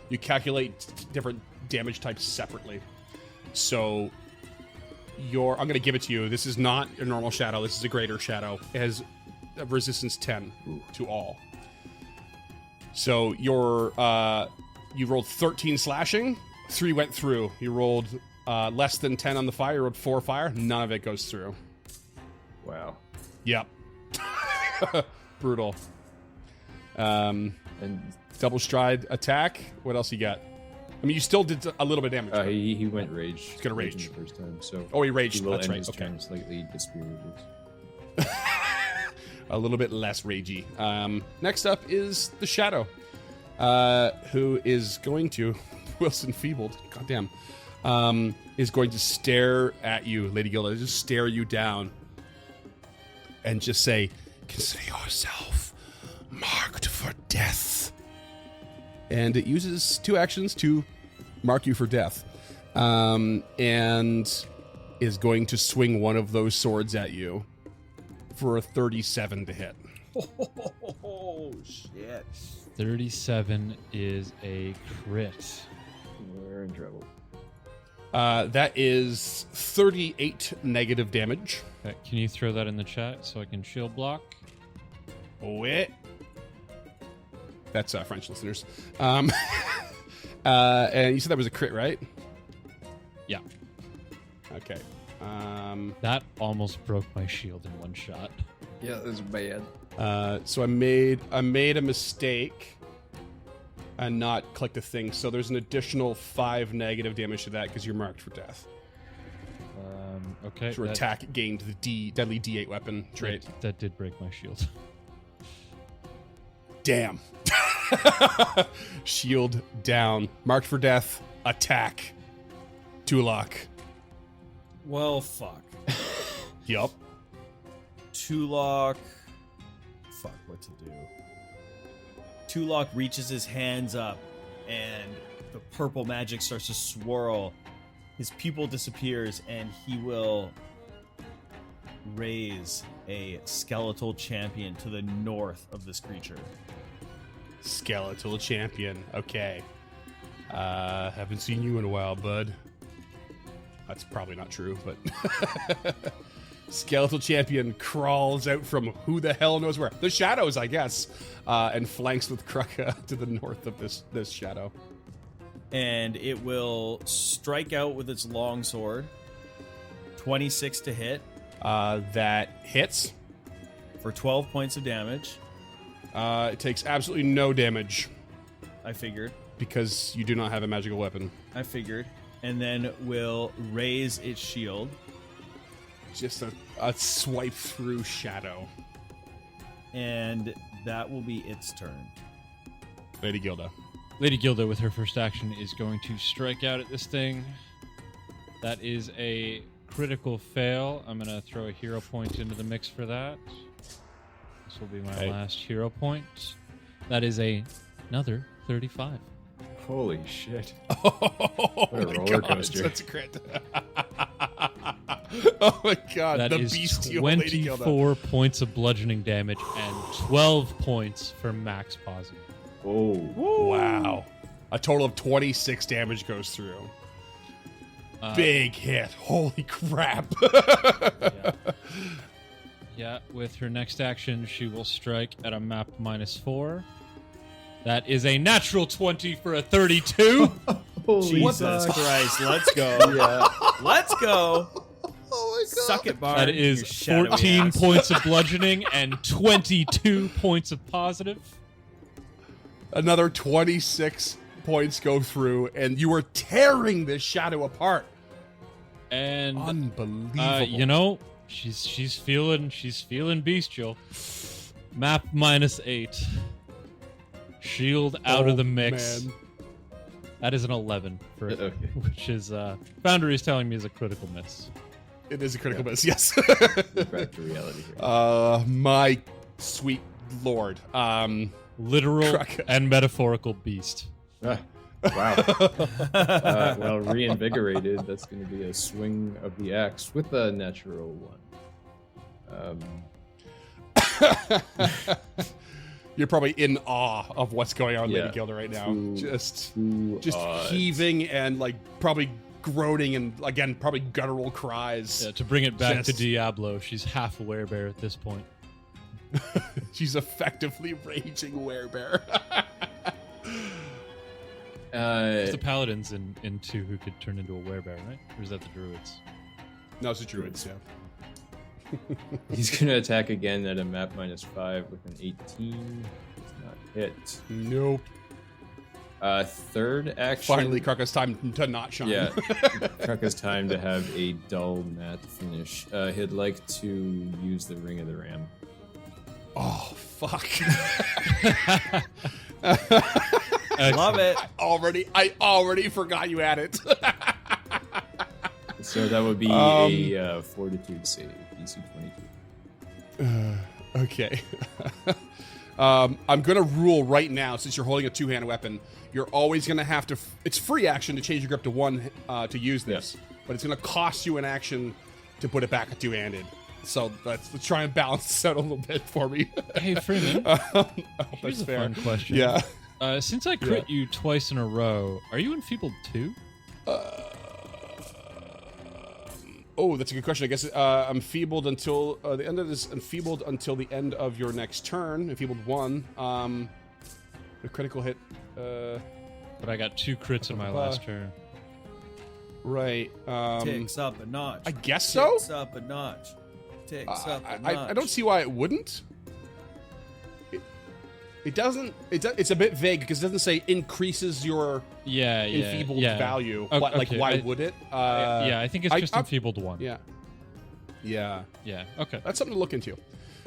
[SPEAKER 2] You calculate different damage types separately. So I'm going to give it to you. This is not a normal shadow. This is a greater shadow. It has a resistance 10 to all. So you rolled 13 slashing. 3 went through. You rolled less than 10 on the fire. You rolled 4 fire. None of it goes through.
[SPEAKER 4] Wow.
[SPEAKER 2] Yep. Brutal. And double stride attack. What else you got? I mean, you still did a little bit of damage. Right?
[SPEAKER 4] He went rage.
[SPEAKER 2] He's gonna rage
[SPEAKER 4] the first time. So
[SPEAKER 2] he raged.
[SPEAKER 4] He will
[SPEAKER 2] That's
[SPEAKER 4] end
[SPEAKER 2] right.
[SPEAKER 4] his
[SPEAKER 2] Okay.
[SPEAKER 4] turn slightly dispirited.
[SPEAKER 2] A little bit less ragey. Next up is the shadow, who is going to Wilson feebled. Goddamn. Is going to stare at you, Lady Gilda. Just stare you down. And just say, "Consider yourself marked for death." And it uses 2 actions to mark you for death. And is going to swing one of those swords at you for a 37 to hit.
[SPEAKER 5] Oh, shit.
[SPEAKER 3] 37 is a crit.
[SPEAKER 4] We're in trouble.
[SPEAKER 2] That is 38 negative damage.
[SPEAKER 3] Okay, can you throw that in the chat so I can shield block?
[SPEAKER 2] Wait. That's French listeners. And you said that was a crit, right?
[SPEAKER 3] Yeah.
[SPEAKER 2] Okay.
[SPEAKER 3] That almost broke my shield in one shot.
[SPEAKER 4] Yeah, that was bad.
[SPEAKER 2] So I made a mistake and not clicked the thing. So there's an additional 5 negative damage to that because you're marked for death.
[SPEAKER 3] Okay.
[SPEAKER 2] Your attack gained the deadly D8 weapon trait.
[SPEAKER 3] That did break my shield.
[SPEAKER 2] Damn. Shield down. Marked for death. Attack. Tulok.
[SPEAKER 5] Well, fuck.
[SPEAKER 2] Yup.
[SPEAKER 5] Tulok. Fuck, what to do? Tulok reaches his hands up, and the purple magic starts to swirl. His pupil disappears, and he will raise a skeletal champion to the north of this creature.
[SPEAKER 2] Skeletal champion. Okay. Haven't seen you in a while, bud. That's probably not true, but Skeletal Champion crawls out from who the hell knows where. The shadows, I guess, and flanks with Kruka to the north of this shadow.
[SPEAKER 5] And it will strike out with its long sword. 26 to hit.
[SPEAKER 2] That hits.
[SPEAKER 5] For 12 points of damage.
[SPEAKER 2] It takes absolutely no damage.
[SPEAKER 5] I figured.
[SPEAKER 2] Because you do not have a magical weapon.
[SPEAKER 5] I figured. And then will raise its shield.
[SPEAKER 2] Just a swipe through shadow.
[SPEAKER 5] And that will be its turn.
[SPEAKER 2] Lady Gilda.
[SPEAKER 3] Lady Gilda, with her first action, is going to strike out at this thing. That is a critical fail. I'm going to throw a hero point into the mix for that. This will be my last hero point. That is another 35.
[SPEAKER 4] Holy shit.
[SPEAKER 2] What
[SPEAKER 4] a roller coaster.
[SPEAKER 2] That's a crit. Oh my god.
[SPEAKER 3] That
[SPEAKER 2] the
[SPEAKER 3] is
[SPEAKER 2] bestial Lady Gilda.
[SPEAKER 3] 24 points of bludgeoning damage and 12 points for max positive.
[SPEAKER 4] Oh.
[SPEAKER 2] Wow. A total of 26 damage goes through. Big hit. Holy crap.
[SPEAKER 3] Yeah. Yeah, with her next action, she will strike at a map -4. That is a natural 20 for a 32.
[SPEAKER 5] Jesus Christ, let's go.
[SPEAKER 4] Yeah.
[SPEAKER 5] Let's go.
[SPEAKER 1] Oh my god.
[SPEAKER 5] Suck it, Bard.
[SPEAKER 3] That is
[SPEAKER 5] you shadowy
[SPEAKER 3] 14
[SPEAKER 5] ass.
[SPEAKER 3] points of bludgeoning and 22 points of positive.
[SPEAKER 2] Another 26 points go through, and you are tearing this shadow apart.
[SPEAKER 3] And
[SPEAKER 2] Unbelievable.
[SPEAKER 3] you know, she's feeling bestial. Map -8. Shield out of the mix.
[SPEAKER 2] Man.
[SPEAKER 3] That is an 11 for
[SPEAKER 4] Okay.
[SPEAKER 3] which is Foundry is telling me is a critical miss.
[SPEAKER 2] It is a critical miss, yes.
[SPEAKER 4] Back to reality here.
[SPEAKER 2] My sweet lord.
[SPEAKER 3] Literal
[SPEAKER 2] Kruka.
[SPEAKER 3] and metaphorical beast.
[SPEAKER 4] Wow. Well, reinvigorated. That's going to be a swing of the axe with a natural one.
[SPEAKER 2] You're probably in awe of what's going on,
[SPEAKER 4] Yeah.
[SPEAKER 2] Lady Gilda, right now.
[SPEAKER 4] Too
[SPEAKER 2] Just
[SPEAKER 4] odd.
[SPEAKER 2] heaving and like probably groaning and again probably guttural cries.
[SPEAKER 3] Yeah, to bring it back to
[SPEAKER 2] Just-
[SPEAKER 3] Diablo, she's half a werebear at this point.
[SPEAKER 2] She's effectively raging werebear.
[SPEAKER 3] It's the paladins in 2 who could turn into a werebear, right? Or is that the druids?
[SPEAKER 2] No, it's the druids, yeah.
[SPEAKER 4] He's going to attack again at a map -5 with an 18. It's not hit.
[SPEAKER 2] Nope.
[SPEAKER 4] Third action.
[SPEAKER 2] Finally, Kruka's time to not shine.
[SPEAKER 4] Yeah. Kruka's time to have a dull matte finish. He'd like to use the Ring of the Ram.
[SPEAKER 2] Oh, fuck.
[SPEAKER 5] Love it.
[SPEAKER 2] I already forgot you had it.
[SPEAKER 4] So that would be a Fortitude save, DC 22.
[SPEAKER 2] Okay. I'm going to rule right now, since you're holding a two-hand weapon, you're always going to have to... It's free action to change your grip to 1 to use this, but it's going to cost you an action to put it back at two-handed. So let's try and balance this out a little bit for me.
[SPEAKER 3] Hey, Freeman, here's
[SPEAKER 2] that's
[SPEAKER 3] a
[SPEAKER 2] fair.
[SPEAKER 3] fun question.
[SPEAKER 2] Yeah.
[SPEAKER 3] Since I crit you twice in a row, are you enfeebled too?
[SPEAKER 2] Oh, that's a good question. I guess I'm enfeebled until the end of this. Enfeebled until the end of your next turn. Enfeebled 1. The critical hit.
[SPEAKER 3] But I got 2 crits in my last turn.
[SPEAKER 2] Right.
[SPEAKER 5] Ticks up a notch.
[SPEAKER 2] I guess so.
[SPEAKER 5] Ticks up a notch. Ticks up a notch.
[SPEAKER 2] I don't see why it wouldn't. It doesn't. It's a bit vague because it doesn't say increases your enfeebled value.
[SPEAKER 3] Okay,
[SPEAKER 2] But like, why would it?
[SPEAKER 3] Yeah, I think it's just enfeebled 1.
[SPEAKER 2] Yeah.
[SPEAKER 3] Yeah. Okay.
[SPEAKER 2] That's something to look into.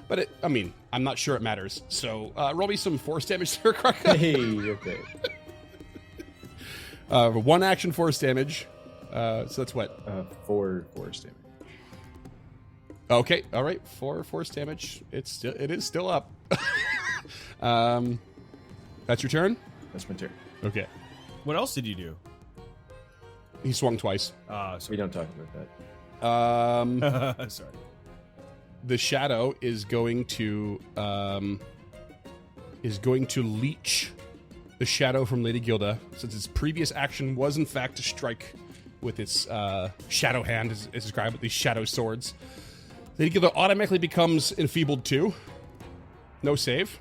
[SPEAKER 2] But I mean, I'm not sure it matters. So roll me some force damage there, Kruka.
[SPEAKER 4] Hey, okay.
[SPEAKER 2] 1 action force damage. So that's what?
[SPEAKER 4] 4 force damage.
[SPEAKER 2] Okay, all right. 4 force damage. It is still up. That's your turn?
[SPEAKER 4] That's my turn.
[SPEAKER 2] Okay.
[SPEAKER 5] What else did you do?
[SPEAKER 2] He swung twice.
[SPEAKER 4] We don't talk about that.
[SPEAKER 5] Sorry.
[SPEAKER 2] The shadow is going to leech the shadow from Lady Gilda, since its previous action was in fact to strike with its shadow hand, as described, with these shadow swords. Lady Gilda automatically becomes enfeebled too. No save.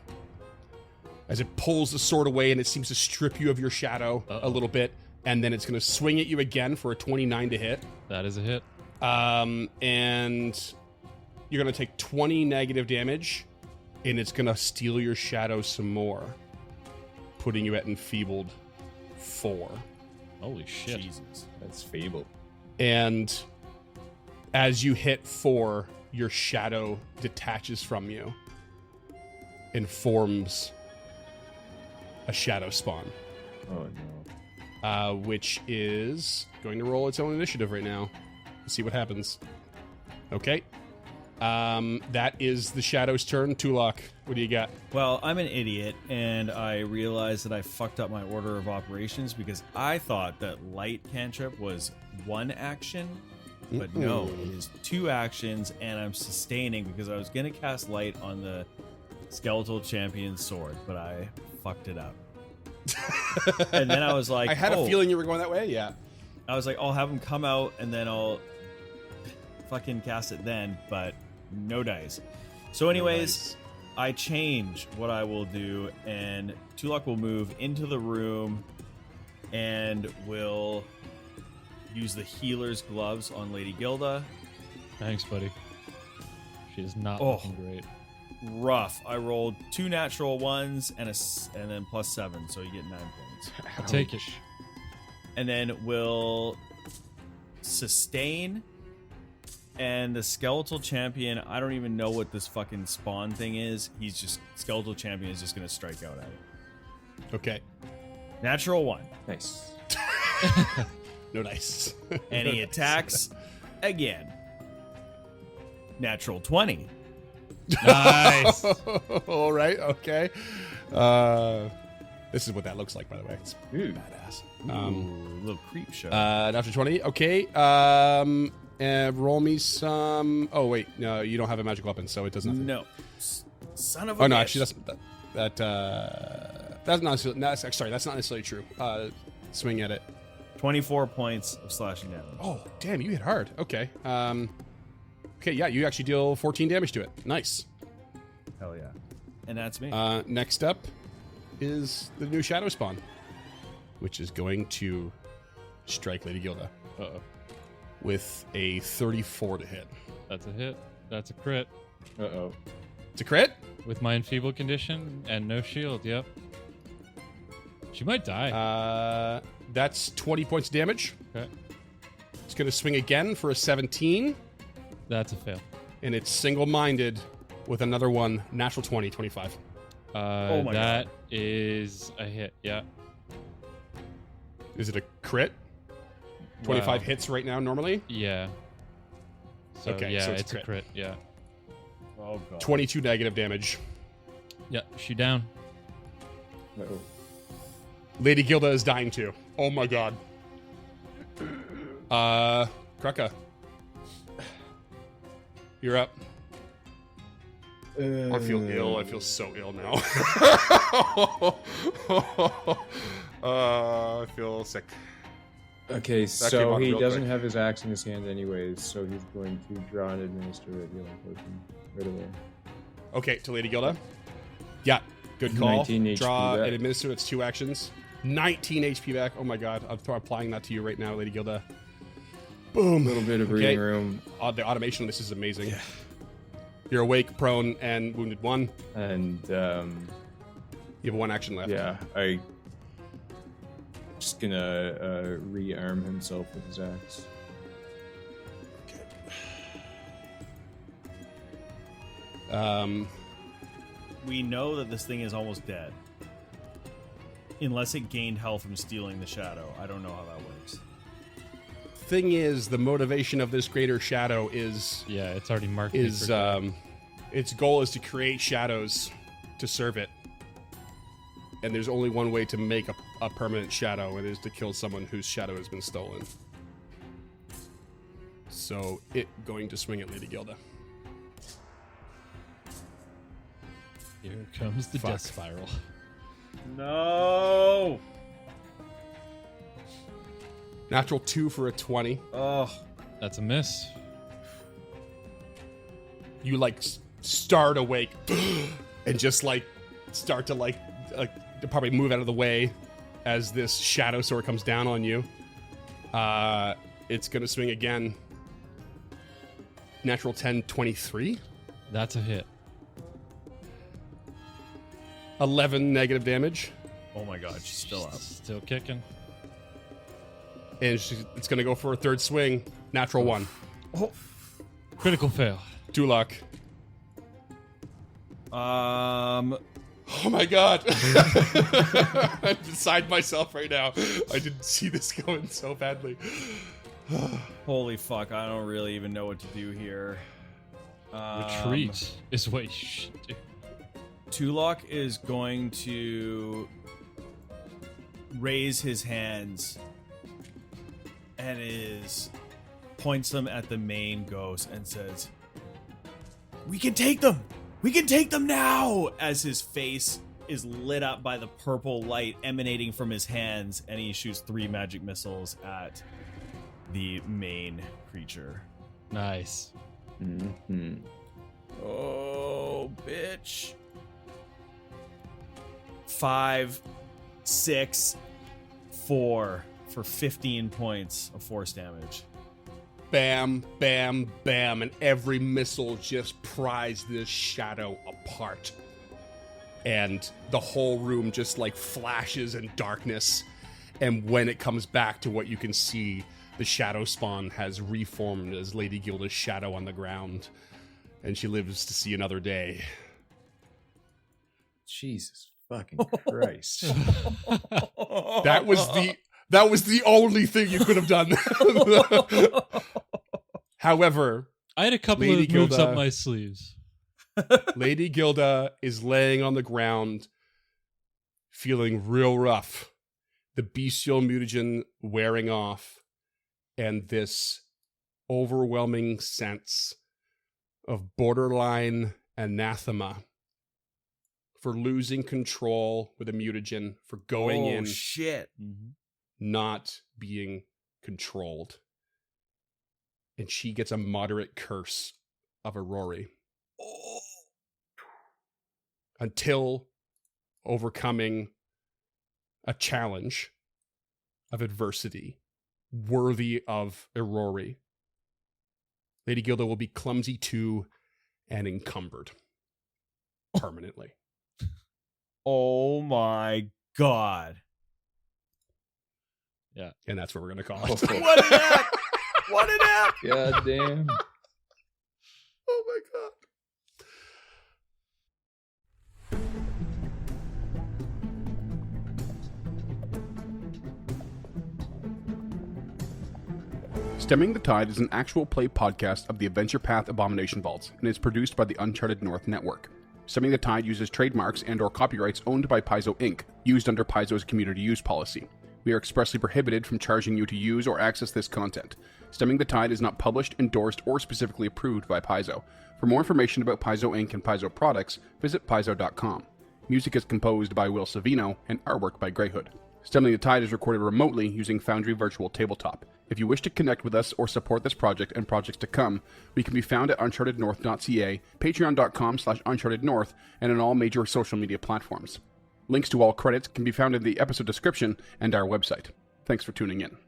[SPEAKER 2] As it pulls the sword away and it seems to strip you of your shadow a little bit, and then it's going to swing at you again for a 29 to hit.
[SPEAKER 3] That is a hit.
[SPEAKER 2] And you're going to take 20 negative damage, and it's going to steal your shadow some more, putting you at enfeebled 4.
[SPEAKER 3] Holy shit.
[SPEAKER 4] Jesus, that's Fable.
[SPEAKER 2] And as you hit 4, your shadow detaches from you and forms a shadow spawn.
[SPEAKER 4] Oh no.
[SPEAKER 2] Which is going to roll its own initiative right now. Let's see what happens. Okay. That is the shadow's turn. Tulok, what do you got?
[SPEAKER 5] Well, I'm an idiot, and I realized that I fucked up my order of operations because I thought that light cantrip was 1 action, but no, it is 2 actions, and I'm sustaining because I was going to cast light on the skeletal champion's sword, but I fucked it up. And then I was like,
[SPEAKER 2] I had a feeling you were going that way. Yeah.
[SPEAKER 5] I was like, I'll have him come out, and then I'll fucking cast it then, but no dice. So anyways, I change what I will do, and Tulok will move into the room and will use the healer's gloves on Lady Gilda.
[SPEAKER 3] Thanks, buddy. She is not
[SPEAKER 5] Oh.
[SPEAKER 3] looking great.
[SPEAKER 5] Rough. I rolled 2 natural ones and then +7, so you get 9 points.
[SPEAKER 3] I'll take it.
[SPEAKER 5] And then we'll sustain. And the skeletal champion, I don't even know what this fucking spawn thing is. Skeletal champion is just going to strike out at it.
[SPEAKER 2] Okay.
[SPEAKER 5] Natural 1.
[SPEAKER 4] Nice.
[SPEAKER 2] No dice.
[SPEAKER 5] And he attacks again. Natural 20.
[SPEAKER 3] Nice.
[SPEAKER 2] All right. Okay. This is what that looks like, by the way. It's
[SPEAKER 4] Ooh.
[SPEAKER 2] badass.
[SPEAKER 5] Little creep show.
[SPEAKER 2] Natural 20. Okay. Roll me some. Oh wait, no, you don't have a magic weapon, so it does nothing.
[SPEAKER 5] No. Son of a
[SPEAKER 2] Oh no,
[SPEAKER 5] bitch.
[SPEAKER 2] actually, that's not necessarily. That's not necessarily true. Swing at it.
[SPEAKER 5] 24 points of slashing damage.
[SPEAKER 2] Oh damn, you hit hard. Okay. Okay, yeah, you actually deal 14 damage to it. Nice.
[SPEAKER 5] Hell yeah. And that's me.
[SPEAKER 2] Next up is the new shadow spawn, which is going to strike Lady Gilda.
[SPEAKER 3] Uh-oh.
[SPEAKER 2] With a 34 to hit.
[SPEAKER 3] That's a hit. That's a crit.
[SPEAKER 4] Uh-oh.
[SPEAKER 2] It's a crit?
[SPEAKER 3] With my enfeebled condition and no shield, yep. She might die.
[SPEAKER 2] That's 20 points of damage.
[SPEAKER 3] Okay.
[SPEAKER 2] It's going to swing again for a 17.
[SPEAKER 3] That's a fail.
[SPEAKER 2] And it's single-minded with another one, natural 20, 25.
[SPEAKER 5] Oh my
[SPEAKER 3] That
[SPEAKER 5] God.
[SPEAKER 3] is a hit, yeah.
[SPEAKER 2] Is it a crit? 25
[SPEAKER 3] Wow.
[SPEAKER 2] hits right now normally.
[SPEAKER 3] Yeah. So,
[SPEAKER 2] Okay,
[SPEAKER 3] yeah,
[SPEAKER 2] so it's
[SPEAKER 3] it's a crit, yeah.
[SPEAKER 5] Oh, God.
[SPEAKER 2] 22 negative damage.
[SPEAKER 3] Yeah, she down.
[SPEAKER 4] Uh-oh.
[SPEAKER 2] Lady Gilda is dying too. Oh my god. Krucka. You're up. I feel ill. I feel so ill now. I feel sick.
[SPEAKER 4] Okay,
[SPEAKER 2] came
[SPEAKER 4] so
[SPEAKER 2] on
[SPEAKER 4] he
[SPEAKER 2] real
[SPEAKER 4] doesn't
[SPEAKER 2] quick.
[SPEAKER 4] have his axe in his hand anyways, so he's going to draw and administer a healing potion right away.
[SPEAKER 2] Okay, to Lady Gilda. Yeah, good call.
[SPEAKER 4] 19 HP
[SPEAKER 2] Draw
[SPEAKER 4] back.
[SPEAKER 2] and administer. It's 2 actions. 19 HP back. Oh my god. I'm applying that to you right now, Lady Gilda. Boom.
[SPEAKER 4] A little bit of breathing room,
[SPEAKER 2] The automation of this is amazing. You're awake, prone, and wounded 1.
[SPEAKER 4] and
[SPEAKER 2] You have 1 action left.
[SPEAKER 4] yeah, I just gonna rearm himself with his axe.
[SPEAKER 5] We know that this thing is almost dead. Unless it gained health from stealing the shadow. I don't know how that works.
[SPEAKER 2] Thing is, the motivation of this greater shadow is
[SPEAKER 3] Yeah, it's already marked. me for death.
[SPEAKER 2] its goal is to create shadows to serve it. And there's only one way to make a permanent shadow, and it is to kill someone whose shadow has been stolen. So it going to swing at Lady Gilda.
[SPEAKER 3] Here comes the
[SPEAKER 2] Fuck.
[SPEAKER 3] death spiral.
[SPEAKER 5] No!
[SPEAKER 2] Natural 2 for a 20.
[SPEAKER 5] Oh,
[SPEAKER 3] That's a miss.
[SPEAKER 2] You like start awake and just like start to like probably move out of the way as this shadow sword comes down on you. It's gonna swing again. Natural 10, 23.
[SPEAKER 3] That's a hit.
[SPEAKER 2] 11 negative damage.
[SPEAKER 5] oh my God, she's still up.
[SPEAKER 3] Still kicking.
[SPEAKER 2] And it's gonna go for a third swing. Natural 1.
[SPEAKER 5] Oh.
[SPEAKER 3] Critical fail.
[SPEAKER 2] Dulak.
[SPEAKER 5] Oh
[SPEAKER 2] my god. I'm beside myself right now. I didn't see this going so badly.
[SPEAKER 5] Holy fuck, I don't really even know what to do here.
[SPEAKER 3] Retreat is what you should do.
[SPEAKER 5] Tulok is going to raise his hands and points them at the main ghost and says, "We can take them! We can take them now!" As his face is lit up by the purple light emanating from his hands, and he shoots 3 magic missiles at the main creature.
[SPEAKER 3] Nice.
[SPEAKER 4] Mm-hmm.
[SPEAKER 5] Oh, bitch. 5, 6, 4 for 15 points of force damage.
[SPEAKER 2] Bam, bam, bam, and every missile just pries this shadow apart. And the whole room just like flashes in darkness. And when it comes back to what you can see, the shadow spawn has reformed as Lady Gilda's shadow on the ground. And she lives to see another day.
[SPEAKER 4] Jesus fucking Christ.
[SPEAKER 2] That was the only thing you could have done. However,
[SPEAKER 3] I had a couple
[SPEAKER 2] Lady
[SPEAKER 3] of moves
[SPEAKER 2] Gilda-
[SPEAKER 3] up my sleeves.
[SPEAKER 2] Lady Gilda is laying on the ground, feeling real rough. The bestial mutagen wearing off, and this overwhelming sense of borderline anathema for losing control with a mutagen, for going in,
[SPEAKER 5] shit.
[SPEAKER 2] not being controlled. And she gets a moderate curse of Aurori. Until overcoming a challenge of adversity worthy of Aurori, Lady Gilda will be clumsy 2 and encumbered permanently.
[SPEAKER 5] Oh my God.
[SPEAKER 3] Yeah.
[SPEAKER 2] And that's what we're going to call it.
[SPEAKER 5] What an act! What an act!
[SPEAKER 4] God damn.
[SPEAKER 2] Oh my God. Stemming the Tide is an actual play podcast of the Adventure Path Abomination Vaults and is produced by the Uncharted North Network. Stemming the Tide uses trademarks and/or copyrights owned by Paizo Inc., used under Paizo's community use policy. We are expressly prohibited from charging you to use or access this content. Stemming the Tide is not published, endorsed, or specifically approved by Paizo. For more information about Paizo Inc. and Paizo products, visit paizo.com. Music is composed by Will Savino and artwork by Greyhood. Stemming the Tide is recorded remotely using Foundry Virtual Tabletop. If you wish to connect with us or support this project and projects to come, we can be found at unchartednorth.ca, patreon.com/unchartednorth, and on all major social media platforms. Links to all credits can be found in the episode description and our website. Thanks for tuning in.